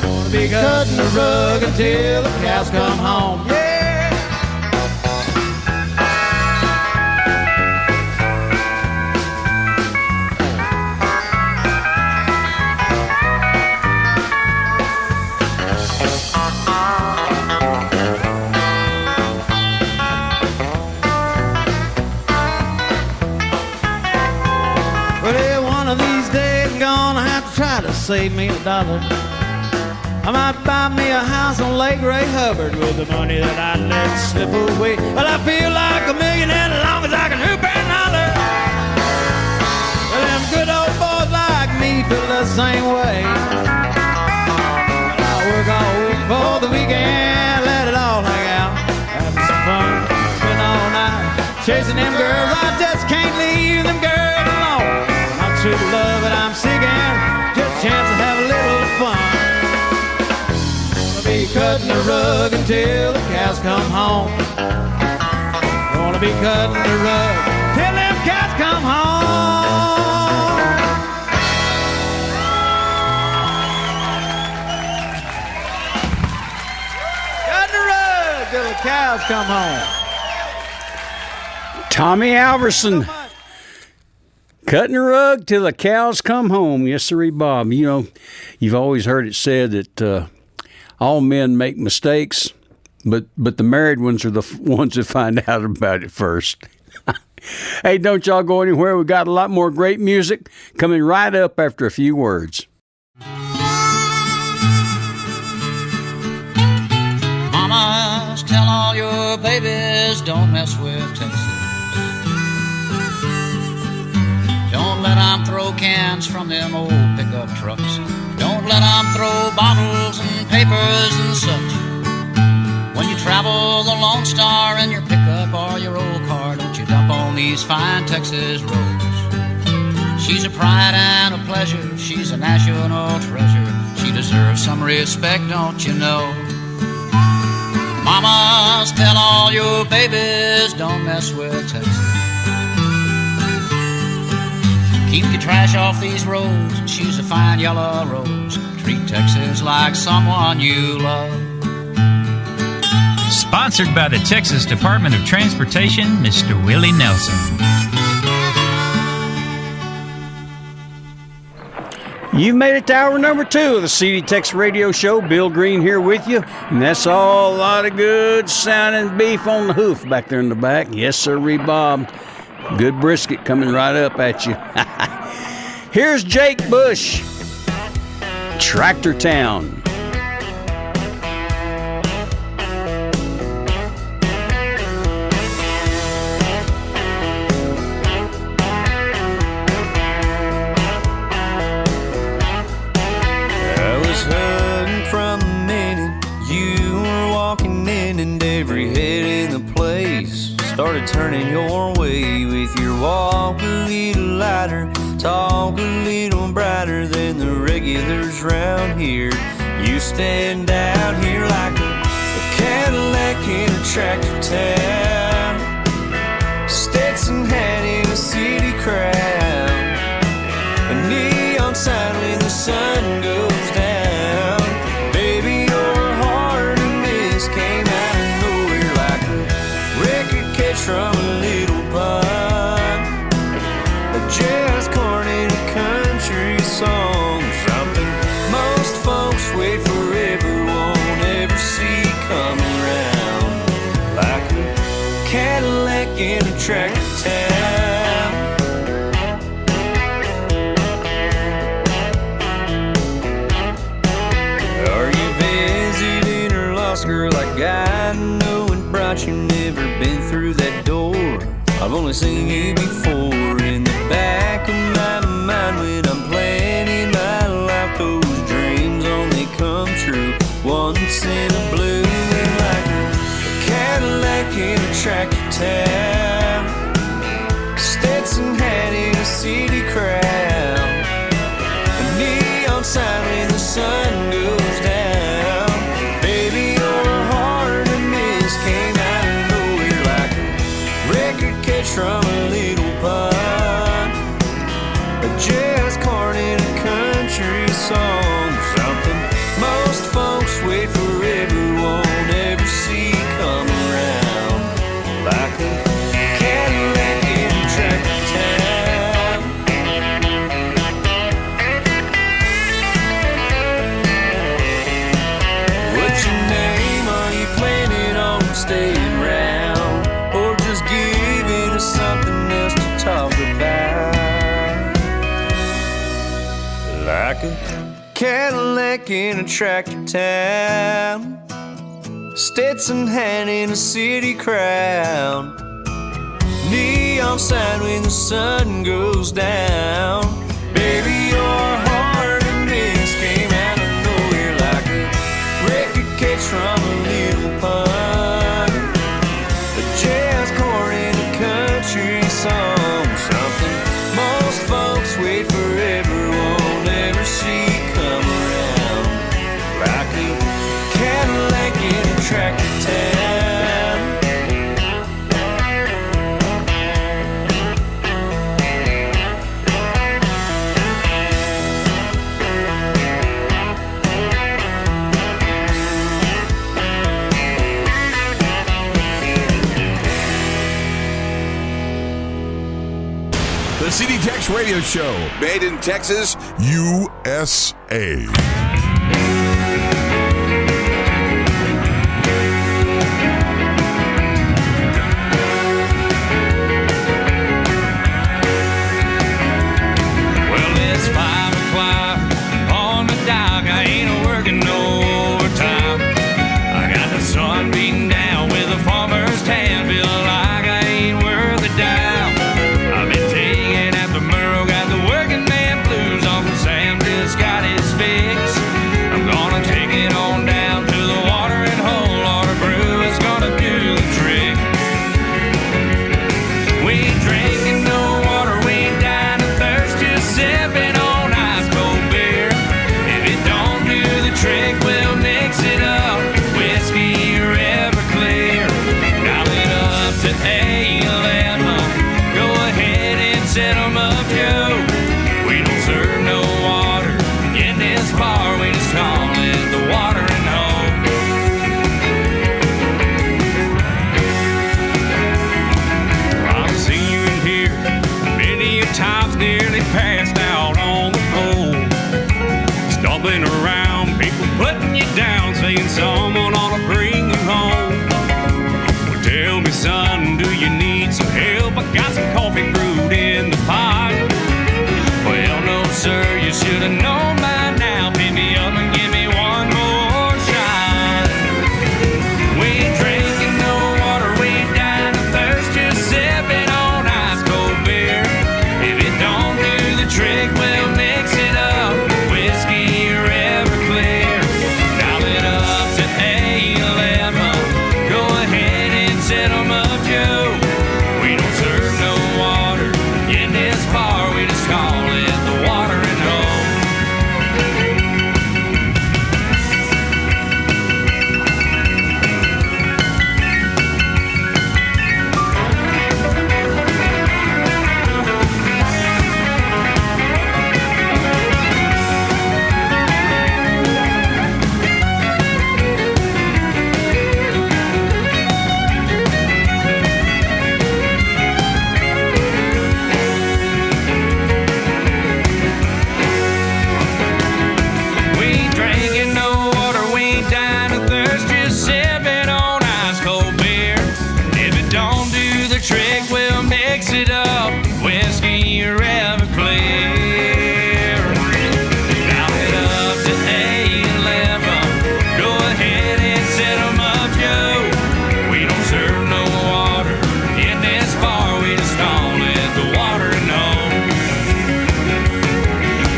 Gonna be cutting the rug until the cows come home. Yeah. Try to save me $1. I might buy me a house on Lake Ray Hubbard with the money that I let slip away. Well, I feel like a millionaire as long as I can hoop and holler. Well, them good old boys like me feel the same way. cutting the rug until the cows come home. Gonna be cutting the rug till them cows come home. Cutting the rug till the cows come home. Tommy Alverson. Cutting the rug till the cows come home. Yes, sir, Bob. You know, you've always heard it said that all men make mistakes, but the married ones are the ones that find out about it first. Hey, don't y'all go anywhere. We got a lot more great music coming right up after a few words. Mamas, tell all your babies, don't mess with Texas. Don't let them throw cans from them old pickup trucks. Don't let them throw bottles and papers and such. When you travel the Lone Star in your pickup or your old car, don't you dump on these fine Texas roads. She's a pride and a pleasure, she's a national treasure. She deserves some respect, don't you know? Mamas, tell all your babies, don't mess with Texas. Keep your trash off these roads and choose a fine yellow rose. Treat Texas like someone you love. Sponsored by the Texas Department of Transportation, Mr. Willie Nelson. You've made it to hour number 2 of the CD Tex Radio Show. Bill Green here with you. And that's all a lot of good sounding beef on the hoof back there in the back. Yes, sir, Bob. Good brisket coming right up at you. Here's Jake Bush, Tractor Town. I was hurting from the minute you were walking in, and every head in the place started turning your way. With your walk a little lighter, talk a little brighter than the regulars round here. You stand out here like a Cadillac in a tractor town, Stetson hat in a city crowd, a neon sign when the sun goes down. Baby, your heart and miss came out of nowhere like a record catch from a little pond, a jazz corn in a country song, something most folks wait forever, won't ever see come around, like a Cadillac in a tractor town. Are you visiting or lost, girl? I got know and brought you, never been through that door. I've only seen you before in the back of my mind when I'm planning my life. Those dreams only come true once in a blue, like a Cadillac in a tractor town, Stetson hat in a city crowd, a neon sign when the sun goes down. Baby, your heart and miss came out of nowhere like a record catch from a little pond, a jazz corn in a country song, something most folks wait forever, won't ever see come around, like a Cadillac in a tractor town. What's your name? Are you planning on staying around, or just giving us something else to talk about? Like a Cadillac in a tractor town, Stetson hat in a city crowd, neon sign when the sun goes down. Baby, your heart and miss came out of nowhere like a record catch from a little pond, a jazz corn in a country song, something most folks wait forever, won't ever see come around, like a Cadillac Tex Radio Show. Made in Texas, USA. Someone ought to bring you home. Well, tell me, son, do you need some help? I got some coffee brewed in the pot. Well, no, sir, you should have known by now. Pick me up and give me one more shot. We ain't drinking no water, we ain't dying of thirst, just sipping on ice cold beer. If it don't do the trick, we'll mix it up. Whiskey or Everclear. Dial it up to 11. Go ahead and set 'em up, Joe. We don't serve no water in this bar, we just call it the watering hole. We ain't drinking no water, we ain't dying of thirst, just sipping on ice cold beer. If it don't do the trick, we'll mix it up. Whiskey or Everclear. Dial it up to 11. Go ahead and set 'em up, Joe. We don't serve no water in this bar, we just call it the watering hole.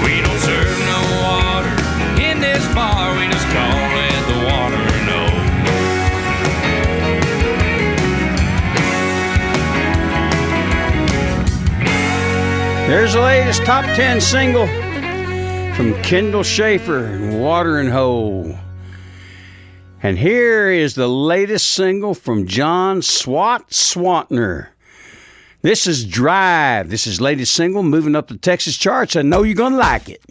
We don't serve no water in this bar, we just call it the watering hole. There's the latest top 10 single from Kendall Schaefer and Watering Hole. And here is the latest single from John Swantner. This is Drive. This is latest single moving up the Texas charts. I know you're going to like it.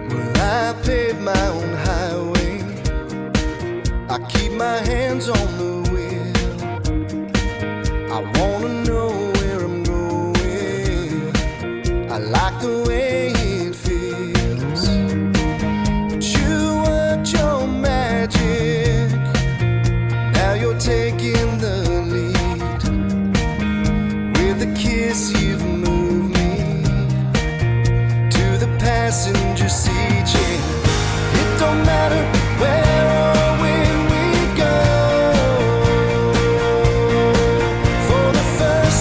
Well, I pave my own highway. I keep my hands on the wheel. I wanna know where I'm going. I like the way it feels. But you worked your magic. Now you're taking the lead. With a kiss you've moved me to the passenger seat. Yeah. It don't matter where or when we go. For the first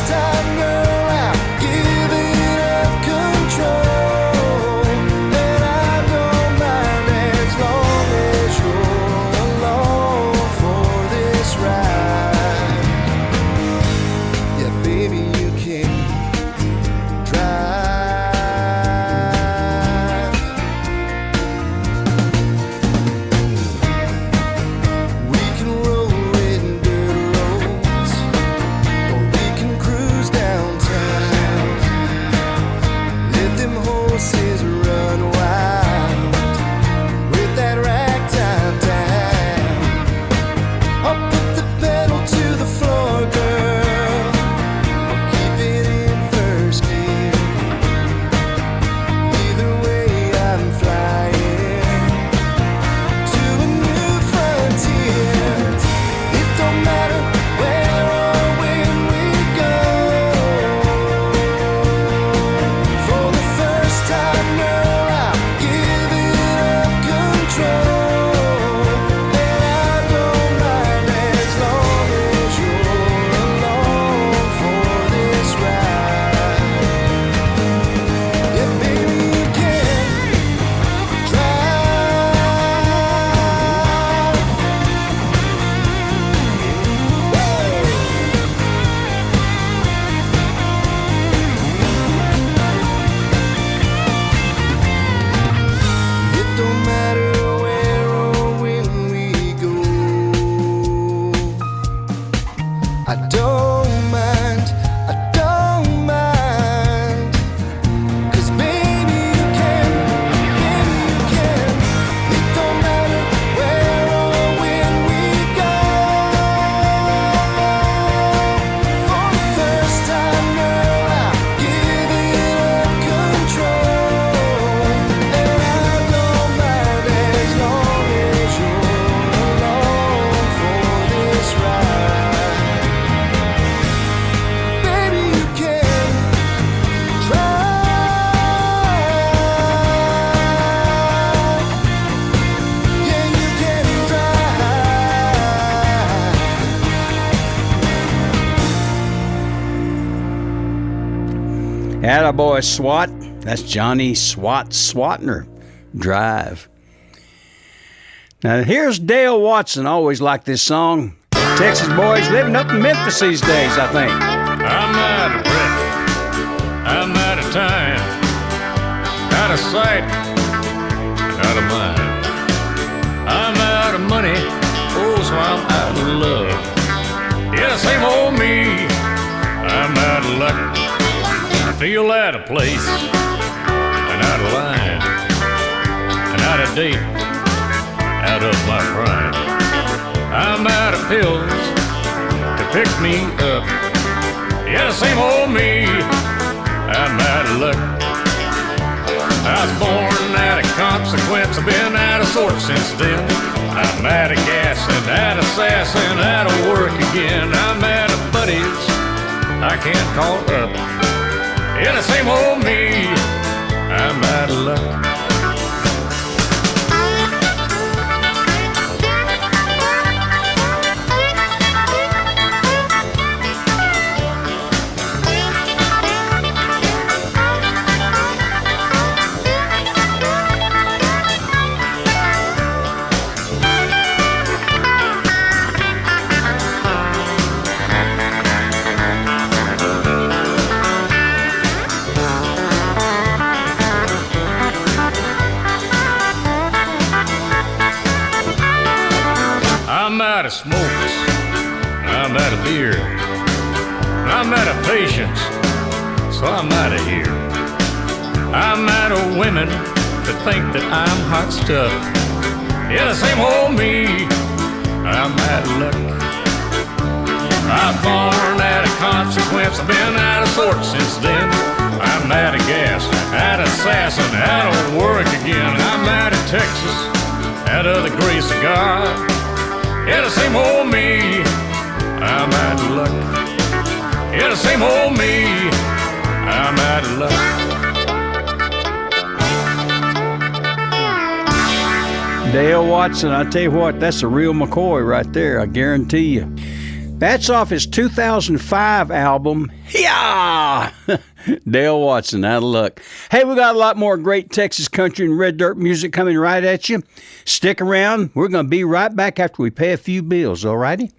I don't mind, I don't mind. 'Cause baby you can, it don't matter where or when we go. For the first time now I'm giving up control. And I don't mind as long as you're along for this ride. Baby you can try. Yeah, you can Attaboy, SWAT. That's Johnny SWAT Swatner. Drive. Now, here's Dale Watson. Always liked this song. Texas boys living up in Memphis these days, I think. I'm out of breath. I'm out of time. Out of sight. Out of mind. I'm out of money. Oh, so I'm out of love. Yeah, same old me. I'm out of luck. I feel out of place. And out of line. And out of date. Out of my prime. I'm out of pills to pick me up. Yeah, same old me. I'm out of luck. I was born out of consequence. I've been out of sorts since then. I'm out of gas and out of sass and out of work again. I'm out of buddies I can't call up. Yeah, the same old me. I'm out of luck. I'm out of smokes, I'm out of beer, I'm out of patience, so I'm out of here. I'm out of women that think that I'm hot stuff. Yeah, the same old me, I'm out of luck. I'm born out of consequence, I've been out of sorts since then. I'm out of gas, out of sass, and out of work again. I'm out of Texas, out of the grace of God. Yeah, the same old me, I'm out of luck. Yeah, the same old me, I'm out of luck. Dale Watson, I tell you what, that's a real McCoy right there, I guarantee you. That's off his 2005 album, Yeah! Dale Watson, out of luck. Hey, we got a lot more great Texas country and red dirt music coming right at you. Stick around. We're going to be right back after we pay a few bills, all righty?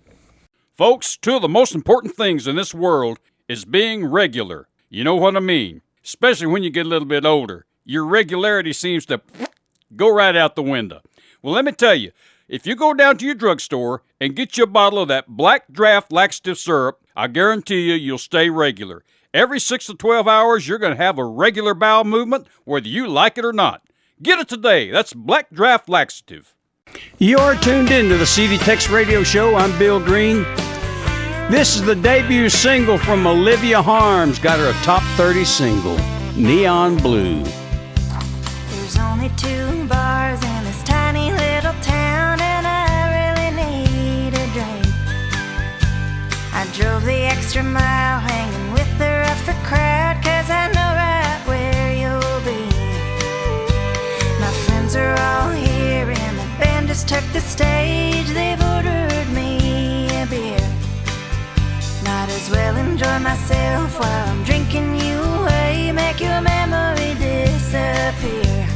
Folks, two of the most important things in this world is being regular. You know what I mean? Especially when you get a little bit older. Your regularity seems to go right out the window. Well, let me tell you, if you go down to your drugstore and get you a bottle of that Black Draft laxative syrup, I guarantee you'll stay regular. Every 6 to 12 hours, you're going to have a regular bowel movement, whether you like it or not. Get it today. That's Black Draft Laxative. You're tuned in to the CD Tex Radio Show. I'm Bill Green. This is the debut single from Olivia Harms. Got her a top 30 single, Neon Blue. There's only 2 bars in this tiny little town, and I really need a drink. I drove the extra mile hanging with the rougher crowd, 'cause I know right where you'll be. My friends are all here and the band just took the stage. They've ordered me a beer. Might as well enjoy myself while I'm drinking you away. Make your memory disappear.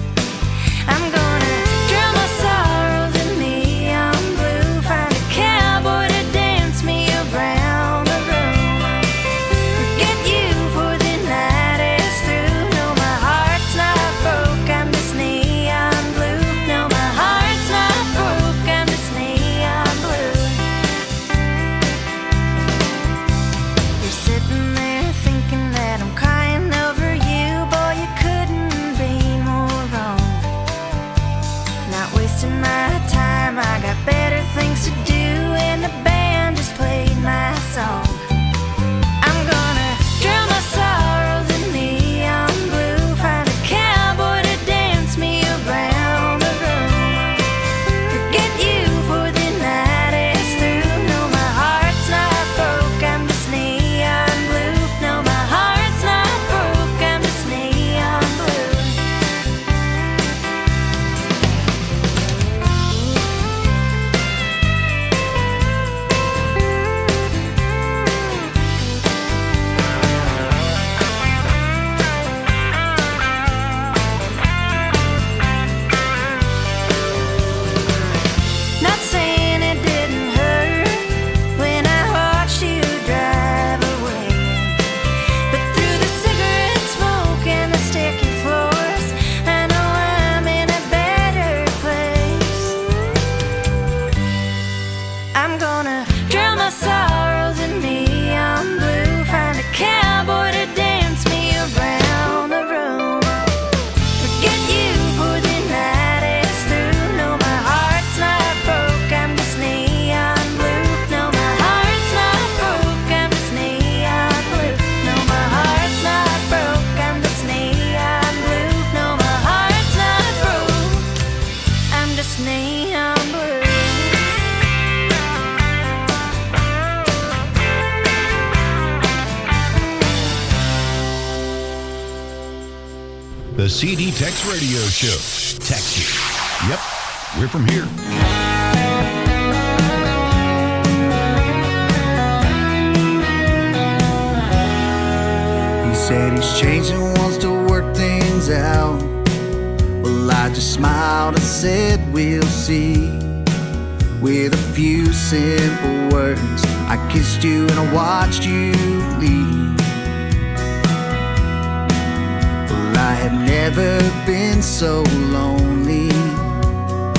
I'm gonna drown my sorrows in neon blue. Find a cowboy to dance me around the room. Forget you for the night is through. No, my heart's not broke, I'm just neon blue. No, my heart's not broke, I'm just neon blue. The CD Tex Radio Show. Texas. Yep, we're from here. He said he's changing, wants to work things out. Well, I just smiled and said we'll see. With a few simple words, I kissed you and I watched you leave. Well, I have never been so lonely,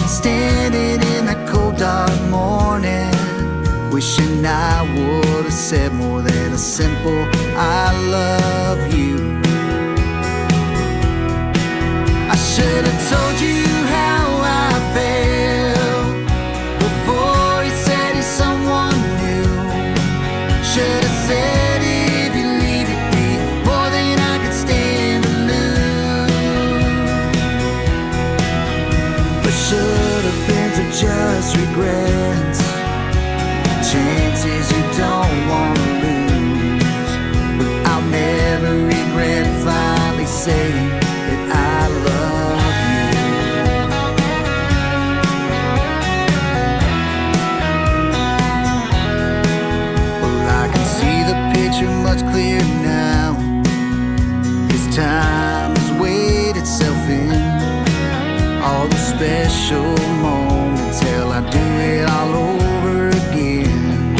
standing in the cold dark morning, wishing I would have said more than a simple I love you. I should have told you how I felt before he said he's someone new. Should have said if you leave it be more than I could stand to lose. But should have been to just regrets, chances you don't want to lose. But I'll never regret finally saying that I love you. Well, I can see the picture much clearer now. This time has weighed itself in. All the special moments, hell, I do it all over again.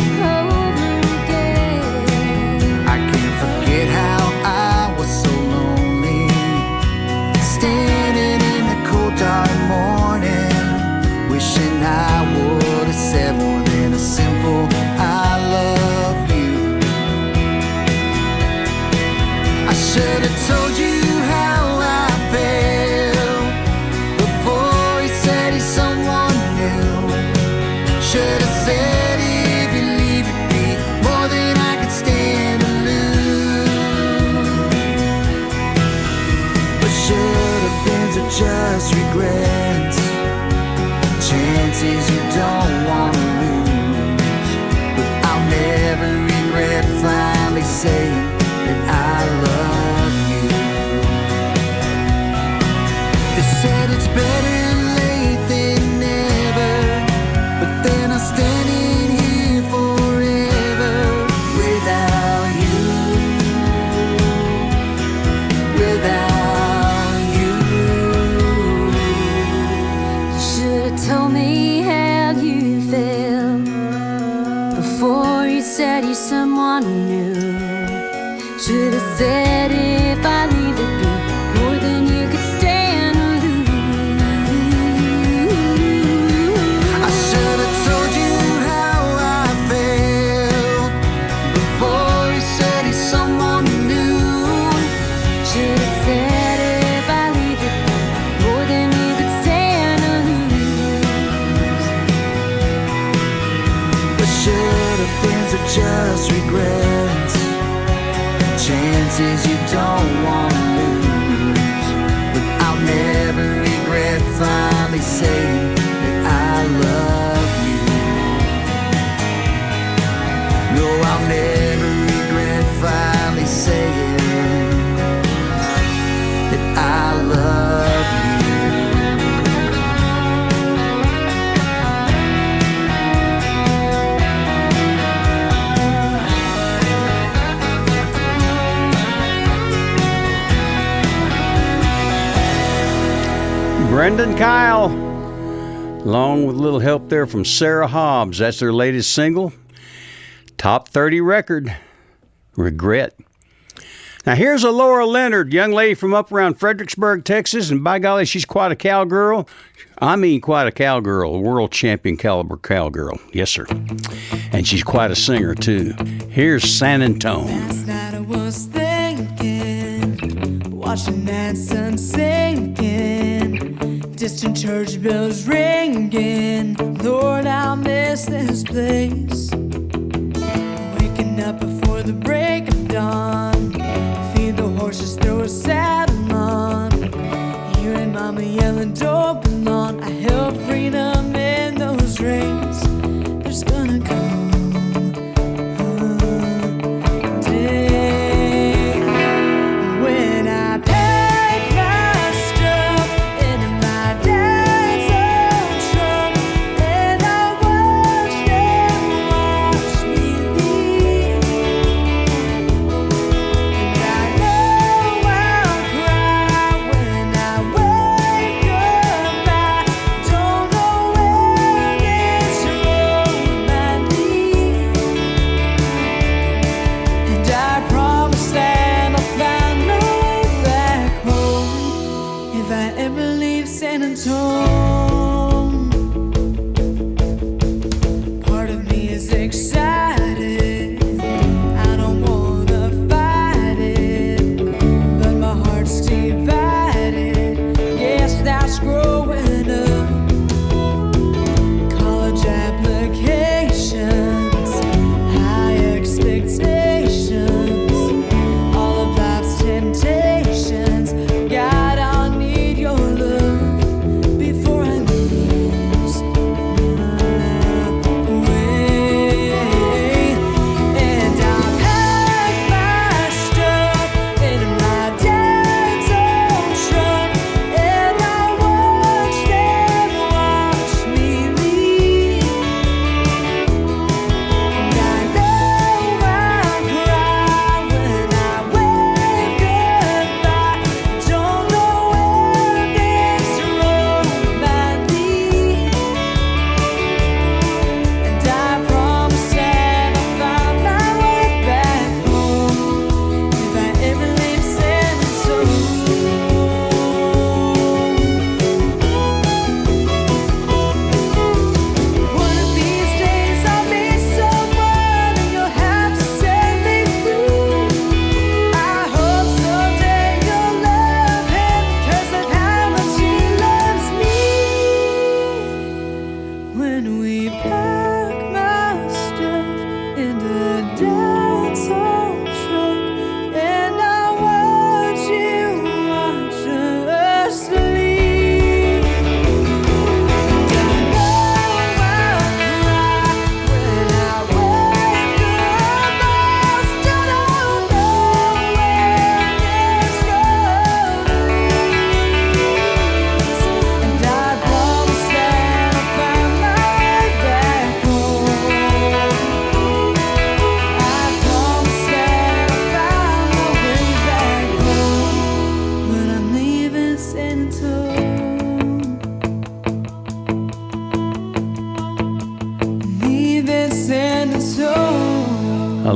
I can't forget how I was so lonely, standing in the cold dark morning, wishing I would have said more than a simple I love you. I should have told you how I felt before he said he's someone new. Should have said if you leave it be more than I could stand to lose. But should have been to just regrets, chances you don't want to lose. But I'll never regret finally saying that I love you. They said it's better late than never, but then I'm standing here forever without you, without you. Should've told me how you felt before you said you're someone new. Should've said if I leave it be more than you could stand to lose. I should have told you how I felt before he said he's someone new. Should've said if I leave it be more than you could stand to lose. But should have been to just regrets, chances you don't want to lose. But I'll never regret finally saying that I love you. No, I'll never regret finally saying that I love you. Brendan Kyle, along with a little help there from Sarah Hobbs. That's their latest single. Top 30 record, Regret. Now here's a Laura Leonard, young lady from up around Fredericksburg, Texas, and by golly, she's quite a cowgirl. I mean quite a cowgirl, a world champion caliber cowgirl. Yes, sir. And she's quite a singer, too. Here's San Antone. Last night I was thinking, watching that sun sinking, distant church bells ringing. Lord, I'll miss this place. Waking up before the break of dawn, feed the horses, throw a saddle on, hearing mama yelling, don't belong. I held freedom in those reins. There's gonna come a day when I pack my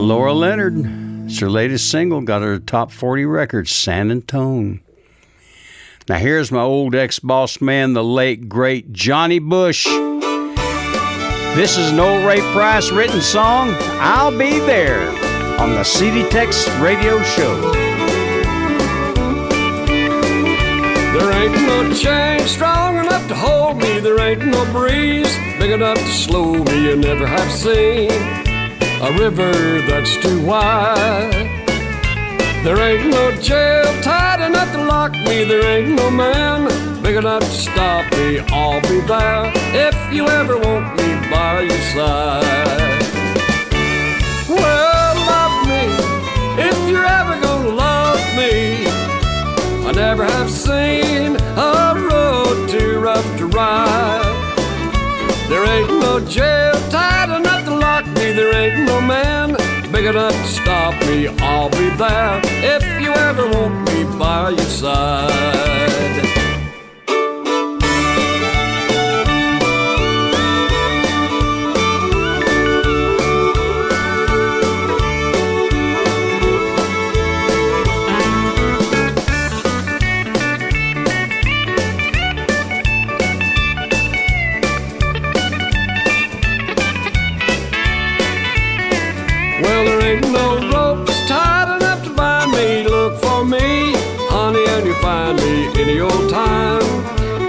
Laura Leonard. It's her latest single, got her top 40 record, San Antone. Now here's my old ex-boss man, the late, great Johnny Bush. This is an old Ray Price written song, I'll Be There, on the CD Tex Radio Show. There ain't no chain strong enough to hold me. There ain't no breeze big enough to slow me. You never have seen a river that's too wide. There ain't no jail tight enough to lock me. There ain't no man big enough to stop me. I'll be there if you ever want me by your side. Well, love me if you're ever gonna love me. I never have seen a road too rough to ride. There ain't no jail tight enough to lock me. There ain't no man big enough to stop me. I'll be there if you ever want me by your side. Well, there ain't no ropes tight enough to bind me. Look for me, honey, and you'll find me any old time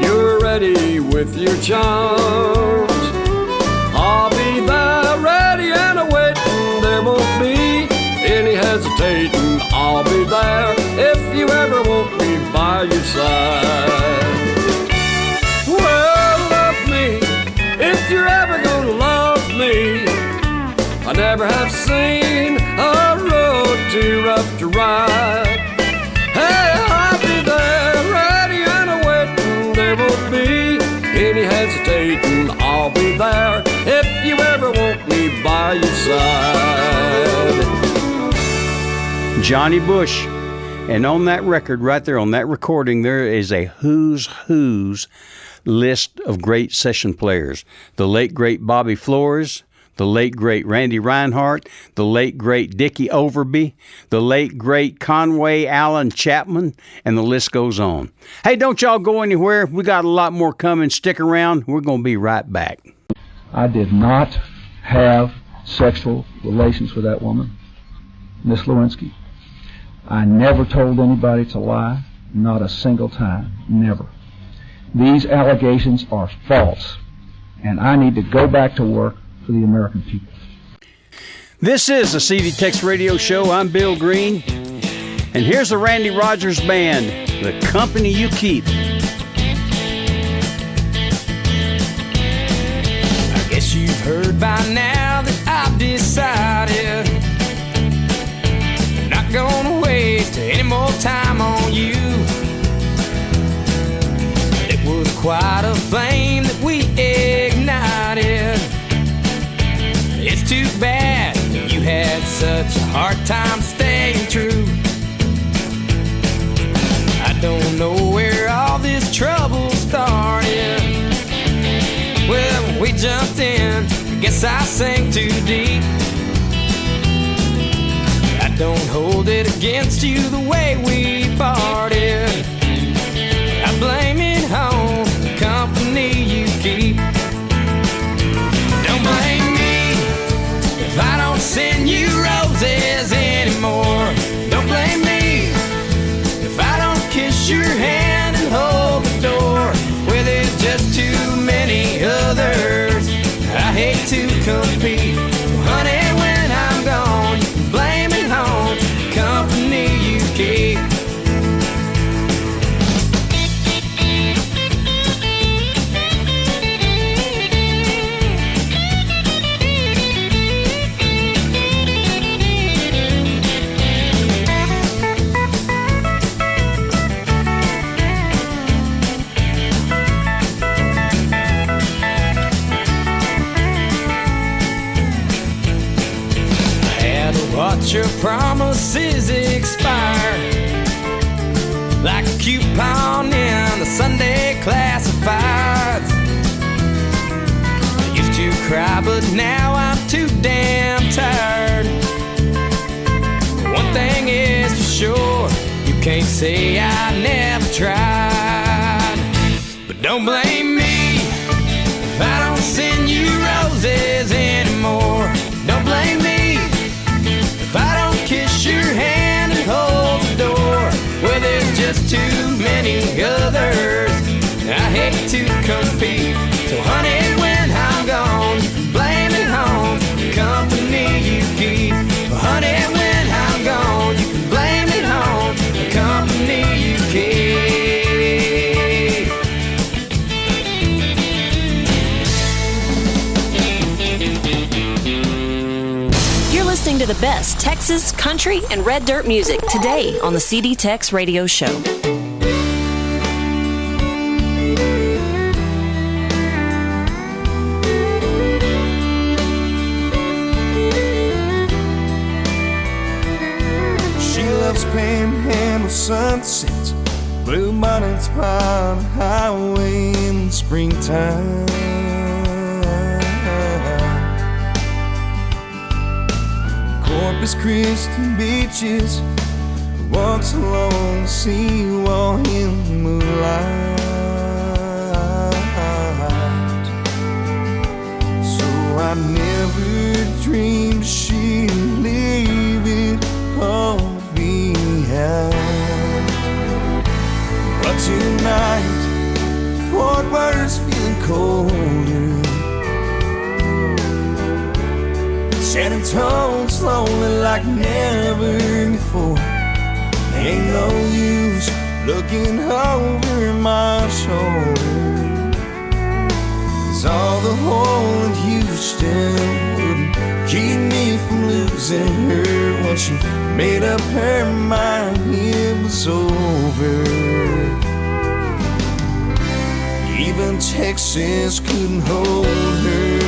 you're ready with your charms. I'll be there ready and awaiting. There won't be any hesitating. I'll be there if you ever want me by your side. Well, love me if you're ever gonna love me. I never have seen a road too rough to ride. Hey, I'll be there ready and awaiting. There won't be any hesitating. I'll be there if you ever want me by your side. Johnny Bush. And on that record, right there on that recording, there is a who's list of great session players. The late, great Bobby Flores, the late, great Randy Reinhardt, the late, great Dickie Overby, the late, great Conway Allen Chapman, and the list goes on. Hey, don't y'all go anywhere. We got a lot more coming. Stick around. We're going to be right back. I did not have sexual relations with that woman, Miss Lewinsky. I never told anybody to lie, not a single time, never. These allegations are false, and I need to go back to work for the American people. This is the CD Tex Radio Show. I'm Bill Green, and here's the Randy Rogers Band, The Company You Keep. I guess you've heard by now that I've decided I'm not gonna waste any more time on you. It was quite a flame that we ignited. It's too bad you had such a hard time staying true. I don't know where all this trouble started. Well, when we jumped in, I guess I sank too deep. I don't hold it against you the way we parted. I blame it on the company you keep. Don't blame me if I don't send you roses anymore. Don't blame me if I don't kiss your hand and hold the door where there's just too many others. I hate to compete, honey, when I'm gone. Blame it on the company you keep. Watch your promises expire like a coupon in the Sunday classifieds. I used to cry, but now I'm too damn tired. thing is for sure, you can't say I never tried. But don't blame me if I don't send you roses anymore. Don't blame me if I don't kiss your hand and hold the door. Well, there's just too many others. I hate to compete. So honey, when I'm gone, you can blame it on the company you keep. Honey, when I'm gone, you can blame it on the company you keep. You're listening to the best Texas, country, and red dirt music today on the CD Tex Radio Show. Panhandle sunsets, blue bonnets by the highway in springtime. Corpus Christi beaches, walks along the seawall in the moonlight. So I never dreamed she'd leave it all behind. But tonight, Fort Worth's feeling colder. San Antonio's lonely like never before. Ain't no use looking over my shoulder, 'cause all the whole in Houston wouldn't keep me from losing her. Once she made up her mind, it was over. Even Texas couldn't hold her.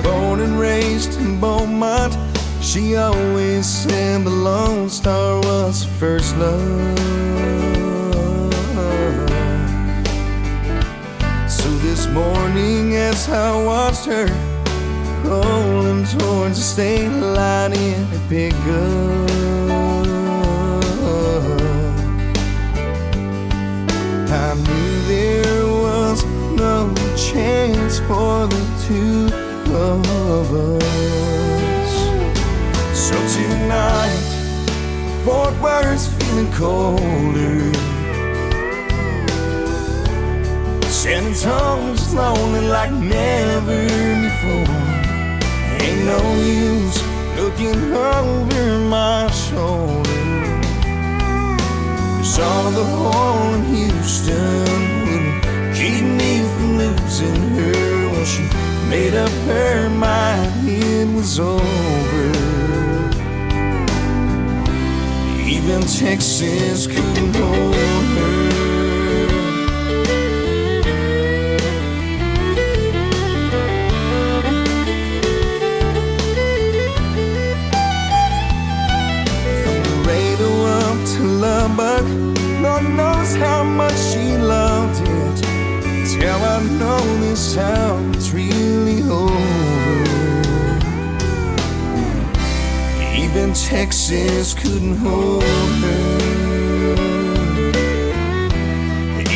Born and raised in Beaumont, she always said the Lone Star was her first love. So this morning as I watched her rolling towards the state line in a pickup, I knew there was no chance for the two of us. So tonight, Fort Worth's feeling colder. San Antonio's lonely like never before. Ain't no use looking over my shoulder, 'cause all the whole in Houston wouldn't keep me from losing her. When she made up her mind, it was over. Even Texas couldn't hold her. Lubbock, Lord knows how much she loved it. Till I know this time it's really over. Even Texas couldn't hold her.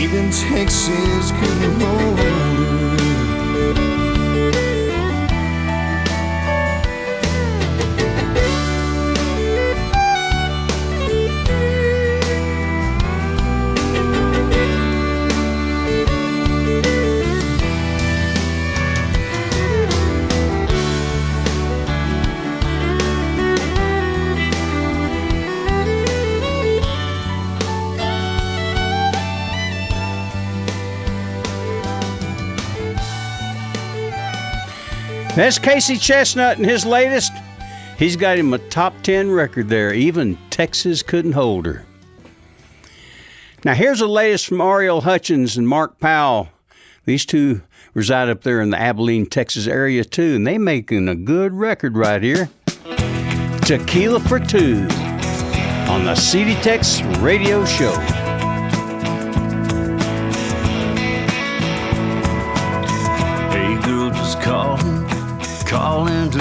Even Texas couldn't hold her. That's Casey Chestnut and his latest. He's got him a top 10 record there. Even Texas couldn't hold her. Now here's the latest from Ariel Hutchins and Mark Powell. These two reside up there in the Abilene, Texas area too, and they making a good record right here. Tequila for Two on the CD Tex Radio Show.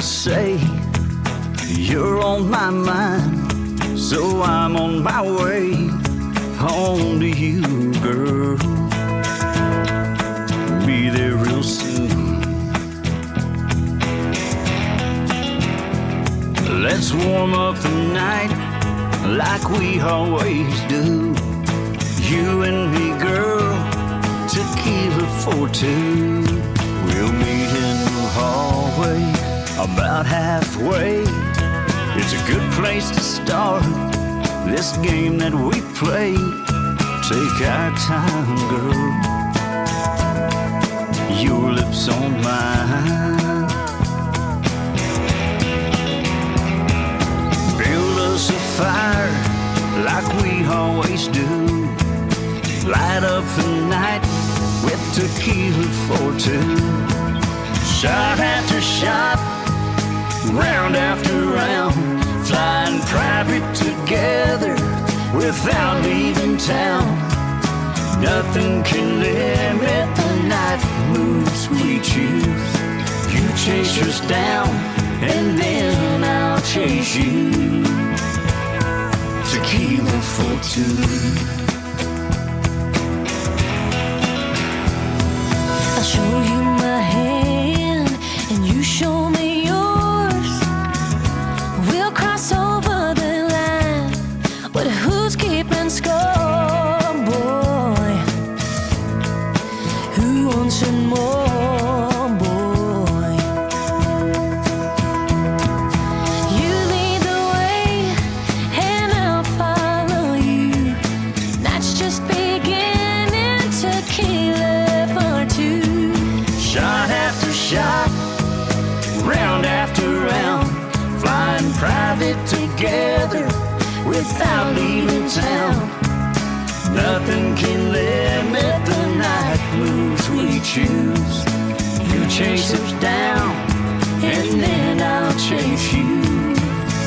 to say. You're on my mind, so I'm on my way home to you, girl. Be there real soon. Let's warm up the night like we always do. You and me, girl, tequila for two. We'll meet in the hallway about halfway. It's a good place to start this game that we play. Take our time, girl. Your lips on mine. Build us a fire like we always do. Light up the night with tequila for two. Shot after shot, round after round, flying private together without leaving town. Nothing can limit the night moves we choose. You chase us down, and then I'll chase you. Tequila for two. I'll show you my hand, and you show me yours. We'll cross over the line, but who's keeping score, boy? Who wants some more, boy? You lead the way, and I'll follow you. That's just beginning. Tequila for two. Shot after shot, round after round, flying private together without leaving town. Nothing can limit the night moves we choose. You chase us down, and then I'll chase you.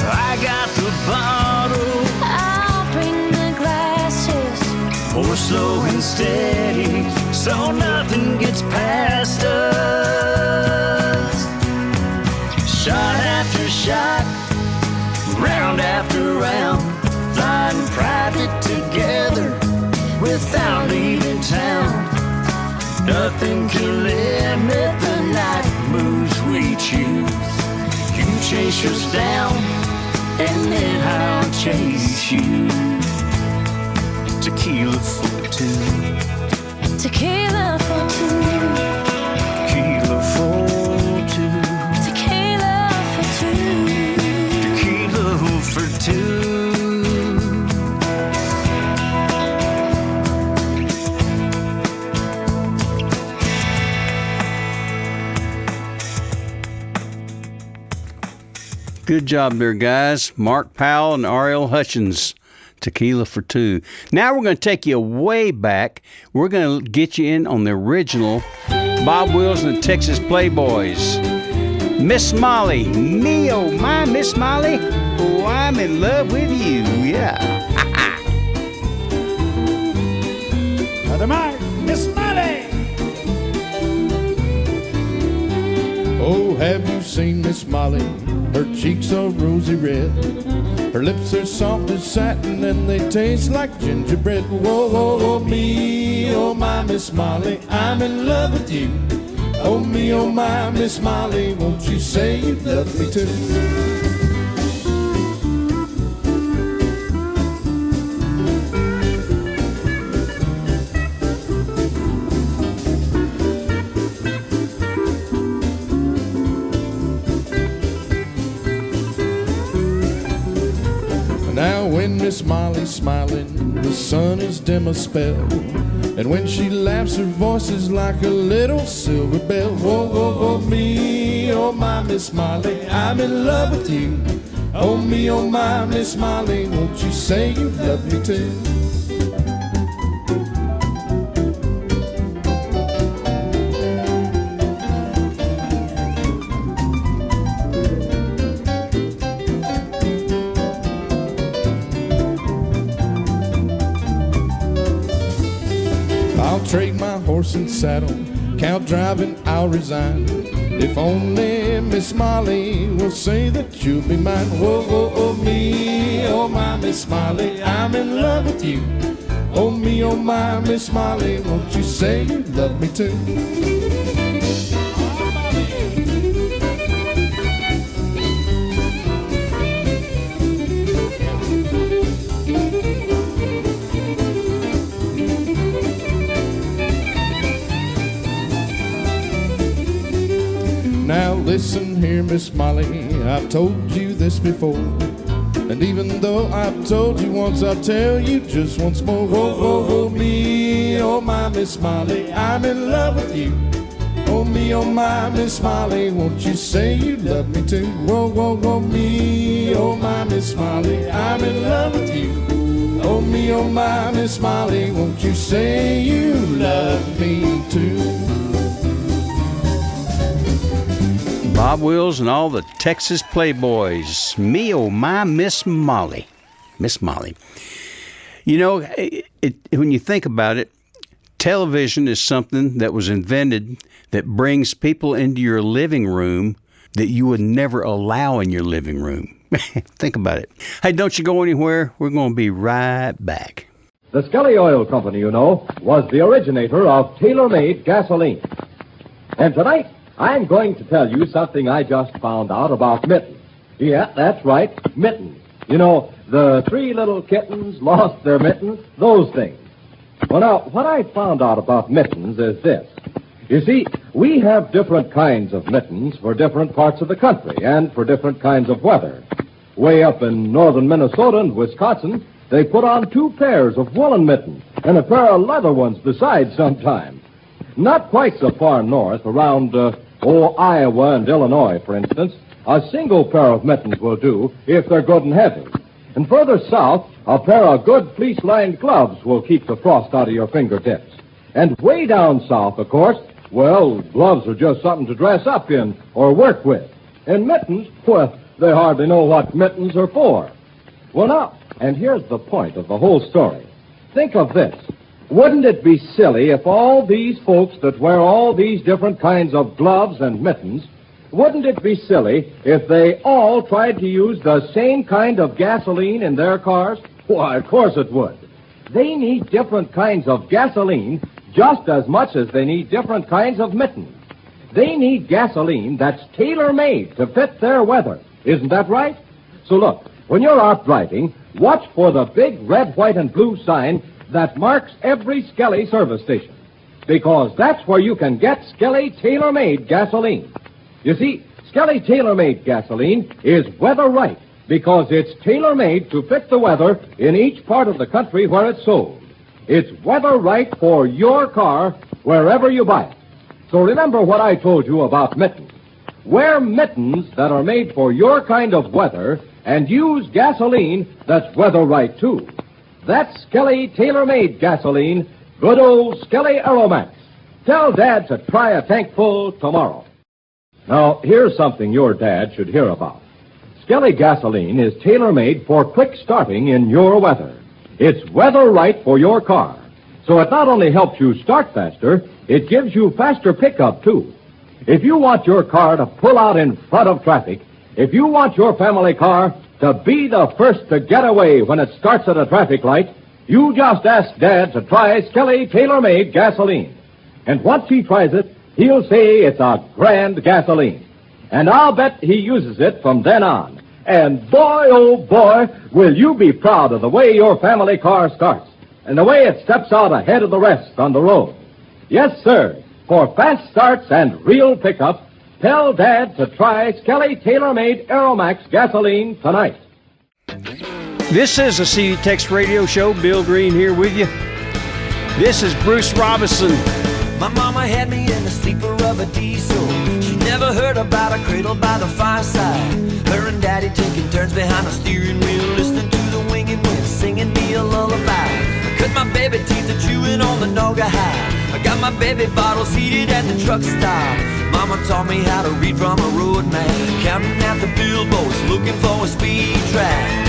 I got the bottle, I'll bring the glasses. pour slow and steady, so nothing gets past us. Shot after shot, round after round, flying private together without leaving town. Nothing can limit the night moves we choose. You chase us down, and then I'll chase you. Tequila for two. Tequila for two. Tequila for two. Tequila for two. Tequila for two. Good job there, guys. Mark Powell and Ariel Hutchins. Tequila for two. Now we're going to take you way back. We're going to get you in on the original Bob Wills and the Texas Playboys. Miss Molly. Me, oh my, Miss Molly. Oh, I'm in love with you. Yeah. Mother Mark, Miss Molly. Oh, have you seen Miss Molly? Her cheeks are rosy red. Her lips are soft as satin and they taste like gingerbread. Whoa, whoa, whoa, me, oh my Miss Molly, I'm in love with you. Oh me, oh my Miss Molly, won't you say you love me too? Now when Miss Molly's smiling, the sun is dim a spell. And when she laughs, her voice is like a little silver bell. Whoa, whoa, whoa, me, oh my Miss Molly, I'm in love with you. Oh me, oh my Miss Molly, won't you say you love me too? I'll trade my horse and saddle, cow driving I'll resign. If only Miss Molly will say that you'll be mine. Whoa, whoa, oh me, oh my Miss Molly, I'm in love with you. Oh me, oh my Miss Molly, won't you say you love me too? Now listen here, Miss Molly, I've told you this before. And even though I've told you once, I'll tell you just once more. Whoa, whoa, whoa, me, oh my Miss Molly, I'm in love with you. Oh me, oh my Miss Molly, won't you say you love me too? Whoa, whoa, whoa, me, oh my Miss Molly, I'm in love with you. Oh me, oh my Miss Molly, won't you say you love me too? Bob Wills and all the Texas Playboys. Me, oh my Miss Molly. Miss Molly. You know, when you think about it, television is something that was invented that brings people into your living room that you would never allow in your living room. Think about it. Hey, don't you go anywhere. We're going to be right back. The Skelly Oil Company, you know, was the originator of tailor-made gasoline. And tonight, I'm going to tell you something I just found out about mittens. Yeah, that's right, mittens. You know, the 3 little kittens lost their mittens, those things. Well, now, what I found out about mittens is this. You see, we have different kinds of mittens for different parts of the country and for different kinds of weather. Way up in northern Minnesota and Wisconsin, they put on 2 pairs of woolen mittens and a pair of leather ones besides sometimes. Not quite so far north, around, Iowa and Illinois, for instance, a single pair of mittens will do if they're good and heavy. And further south, a pair of good fleece-lined gloves will keep the frost out of your fingertips. And way down south, of course, well, gloves are just something to dress up in or work with. And mittens, well, they hardly know what mittens are for. Well, now, and here's the point of the whole story. Think of this. Wouldn't it be silly if all these folks that wear all these different kinds of gloves and mittens, wouldn't it be silly if they all tried to use the same kind of gasoline in their cars? Why, of course it would. They need different kinds of gasoline just as much as they need different kinds of mittens. They need gasoline that's tailor-made to fit their weather. Isn't that right? So look, when you're out driving, watch for the big red, white, and blue sign that marks every Skelly service station, because that's where you can get Skelly tailor-made gasoline. You see, Skelly tailor-made gasoline is weather right because it's tailor-made to fit the weather in each part of the country where it's sold. It's weather right for your car wherever you buy it. So remember what I told you about mittens. Wear mittens that are made for your kind of weather and use gasoline that's weather right too. That's Skelly tailor-made gasoline, good old Skelly Aeromax. Tell Dad to try a tank full tomorrow. Now, here's something your dad should hear about. Skelly gasoline is tailor-made for quick starting in your weather. It's weather right for your car. So it not only helps you start faster, it gives you faster pickup, too. If you want your car to pull out in front of traffic, if you want your family car to be the first to get away when it starts at a traffic light, you just ask Dad to try Skelly tailor-made gasoline. And once he tries it, he'll say it's a grand gasoline. And I'll bet he uses it from then on. And boy, oh boy, will you be proud of the way your family car starts and the way it steps out ahead of the rest on the road. Yes, sir. For fast starts and real pickup, tell Dad to try Skelly tailor-made Aeromax gasoline tonight. This is a CD Tex radio show. Bill Green here with you. This is Bruce Robinson. My mama had me in the sleeper of a diesel. She never heard about a cradle by the fireside. Her and Daddy taking turns behind the steering wheel, listening to the winging wind, singing me a lullaby. I cut my baby teeth a chewing on the Noga high. I got my baby bottles heated at the truck stop. Mama taught me how to read from a road map, counting out the billboards, looking for a speed trap.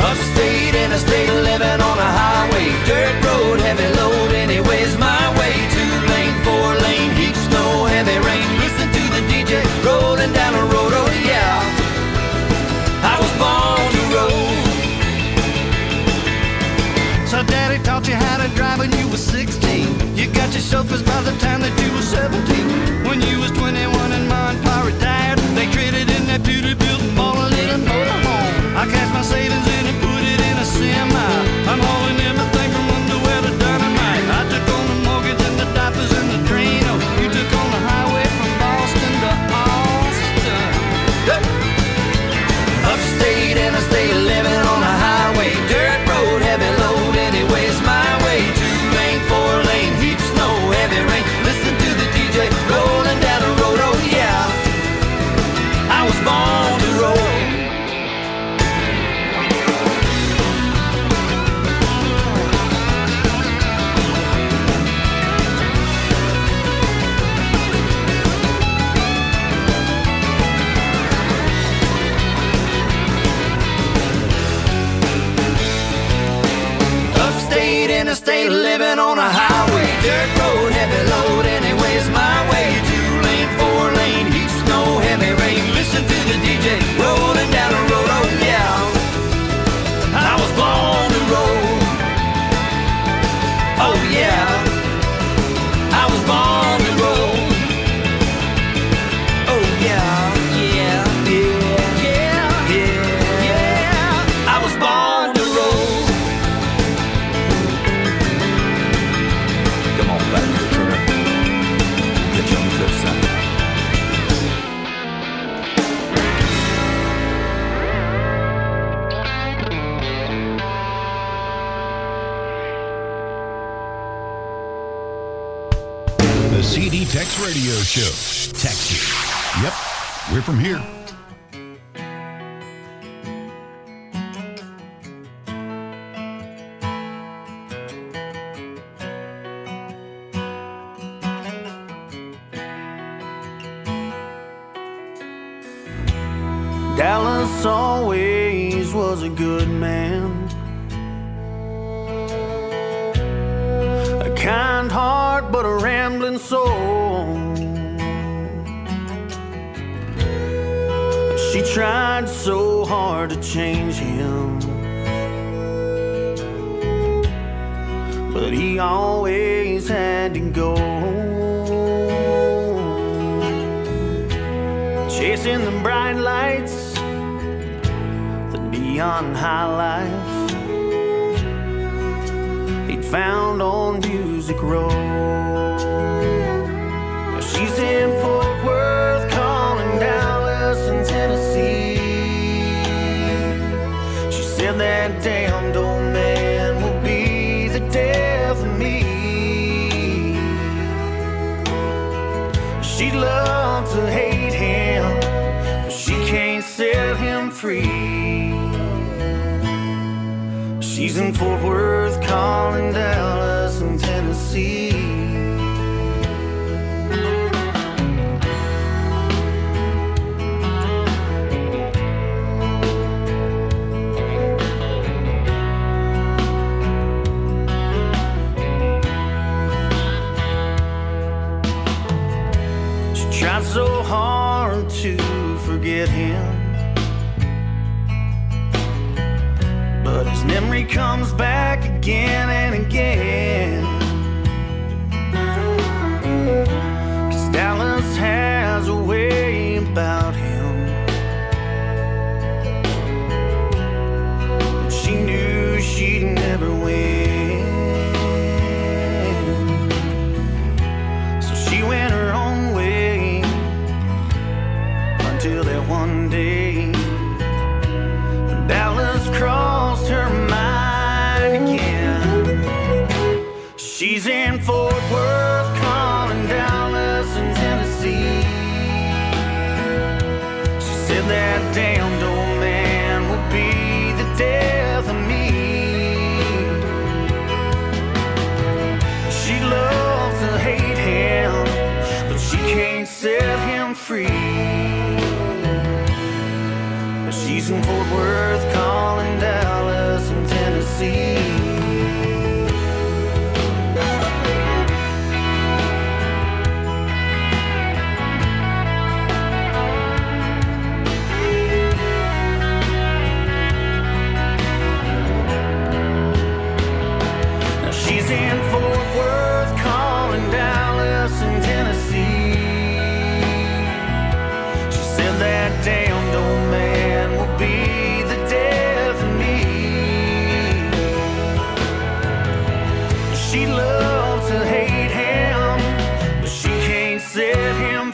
Upstate and a state living on a highway, dirt road, heavy load, anyways my way. 2 lane, 4 lane, heat snow selfish by the time that you were 17. When you was 21 and mom and pa retired, they traded in that beauty building, bought a little motorhome. I cashed my savings in and put it in a semi. I'm hauling everything from underwear to dynamite. I took on the mortgage and the diapers and the Drano. You took on the highway from Boston to Austin. Hey! Upstate and I stay living on a highway. Dirt road, heavy load, anyways my way. 2-lane, 4-lane, heat snow, heavy rain. Listen to the DJ rolling down the road, oh yeah. I was born to roll. Stay living on a highway, dirt road, heavy load, anyways my way. 2-lane, 4-lane, heat, snow, heavy rain. Listen to the DJ rolling down the road, oh yeah. I was born to roll. Oh yeah. I was born to roll. Oh yeah, yeah, yeah, yeah, yeah, yeah. I was born to roll. The CD Tex Radio Show. Texas. Yep, we're from here. Dallas always was a good man, a kind heart but a rambling soul. She tried so hard to change him, but he always had to go. Chasing the bright lights, the neon highlights he'd found on Music Row. She's in Fort Worth, calling Dallas and Tennessee. She said that damned old man will be the death of me. She'd love to hate him, but she can't set him free. She's in Fort Worth, calling Dallas and Tennessee. She tried so hard to forget him, but his memory comes back again and again. 'Cause Dallas has a way about him, and she knew she'd never win. So she went her own way until that one day when Dallas crossed her mind again. She's in Fort Worth, calling Dallas and Tennessee. She said that damned old man will be the death of me. She'd love to hate him, but she can't set him free. She's in Fort Worth, calling Dallas and Tennessee. Now she's in Fort Worth, calling Dallas.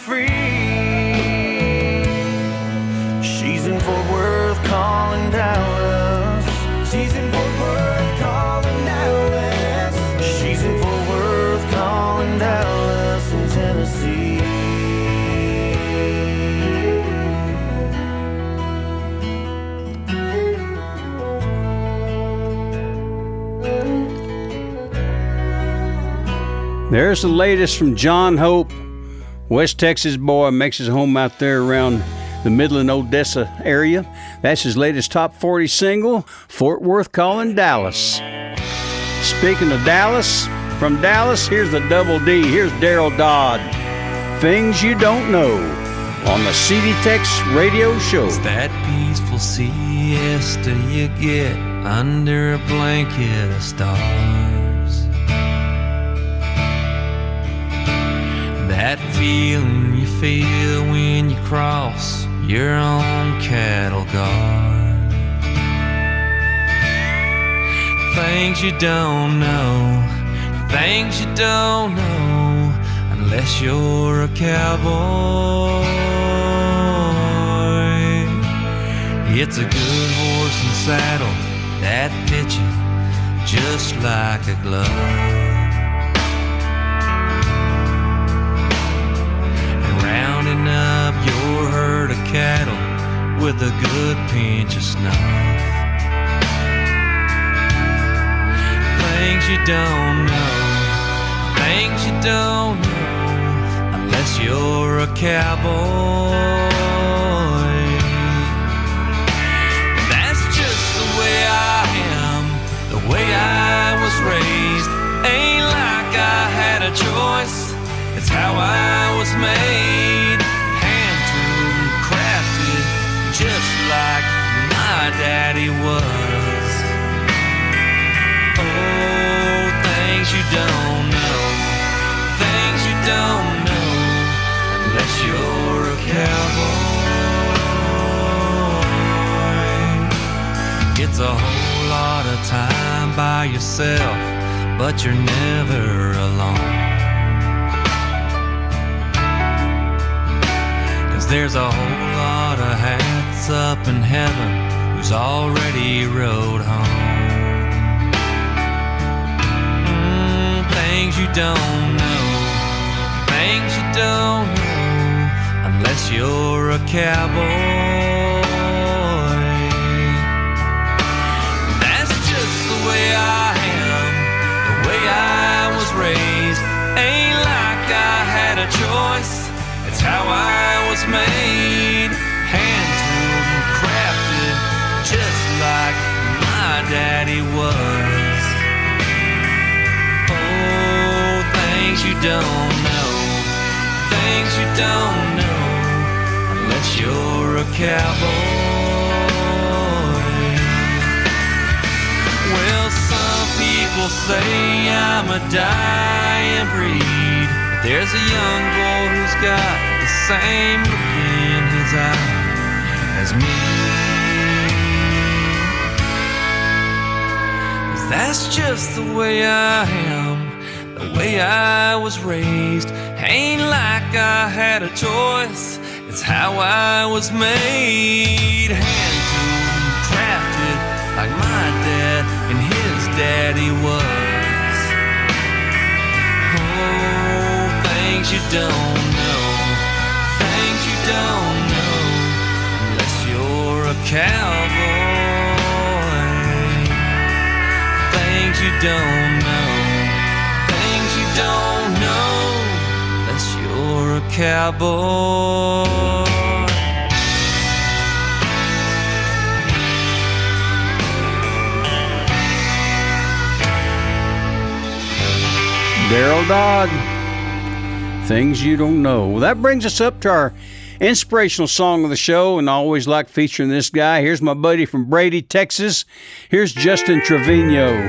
free. She's in Fort Worth calling Dallas. She's in Fort Worth calling Dallas. She's in Fort Worth calling Dallas in Tennessee. There's the latest from John Hope, West Texas boy, makes his home out there around the Midland, Odessa area. That's his latest top 40 single, Fort Worth Calling Dallas. Speaking of Dallas, from Dallas, here's the Double D. Here's Daryl Dodd. Things You Don't Know on the CD Tex Radio Show. It's that peaceful siesta you get under a blanket of stars. That feeling you feel when you cross your own cattle guard. Things you don't know, things you don't know, unless you're a cowboy. It's a good horse and saddle that fits you just like a glove. Rounding up your herd of cattle with a good pinch of snuff. Things you don't know, things you don't know, unless you're a cowboy. That's just the way I am, the way I was raised. Ain't like I had a choice, it's how I was made, hand-tooled and crafted, just like my daddy was. Oh, things you don't know, things you don't know, unless you're a cowboy. It's a whole lot of time by yourself, but you're never alone. There's a whole lot of hats up in heaven who's already rode home. Things you don't know, things you don't know, unless you're a cowboy. That's just the way I am, the way I was raised. Ain't like I had a choice, it's how I was made, hand-tooled and crafted, just like my daddy was. Oh, things you don't know, things you don't know, unless you're a cowboy. Well, some people say I'm a dying breed. There's a young boy who's got the same look in his eye as me. 'Cause that's just the way I am, the way I was raised. Ain't like I had a choice, it's how I was made. Hand-tooled and crafted like my dad and his daddy was. Oh, things you don't know, things you don't know, unless you're a cowboy. Things you don't know, things you don't know, unless you're a cowboy. Daryl Dodd, Things You Don't Know. Well, that brings us up to our inspirational song of the show, and I always like featuring this guy. Here's my buddy from Brady, Texas. Here's Justin Trevino.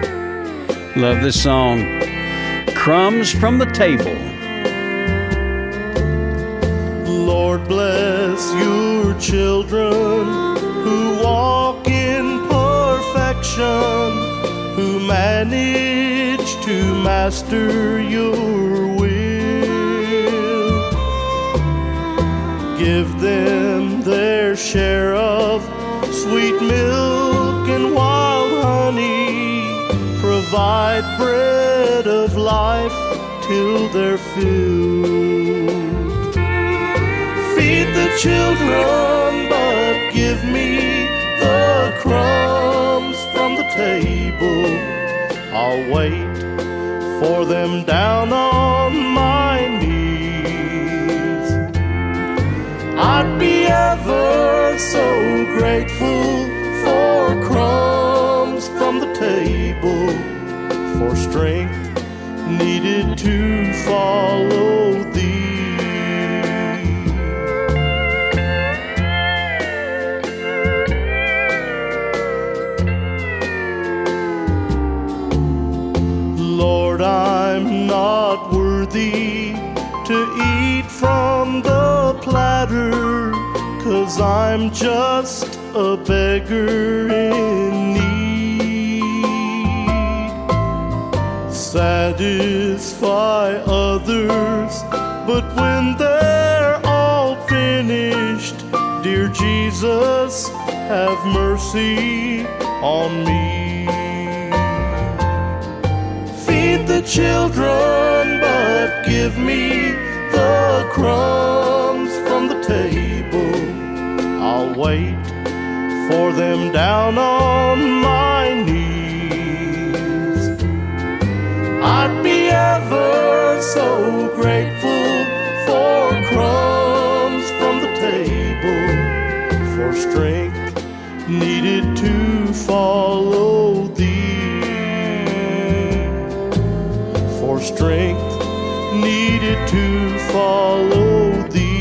Love this song. Crumbs from the Table. Lord bless your children who walk in perfection, who manage to master your will. them their share of sweet milk and wild honey. Provide bread of life till they're filled. Feed the children, but give me the crumbs from the table. I'll wait for them down on my knees. I'd be ever so grateful for crumbs from the table, for strength needed to follow thee. Lord, I'm not worthy to eat from the platter, 'cause I'm just a beggar in need. Satisfy others, but when they're all finished, dear Jesus, have mercy on me. Feed the children, but give me the crumbs from the table. I'll wait for them down on my knees. I'd be ever so grateful for crumbs from the table, for strength needed to follow thee, for strength needed to follow thee.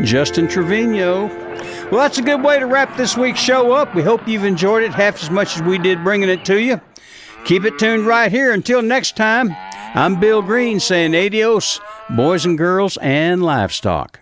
Justin Trevino. Well, that's a good way to wrap this week's show up. We hope you've enjoyed it half as much as we did bringing it to you. Keep it tuned right here. Until next time, I'm Bill Green saying adios, boys and girls and livestock.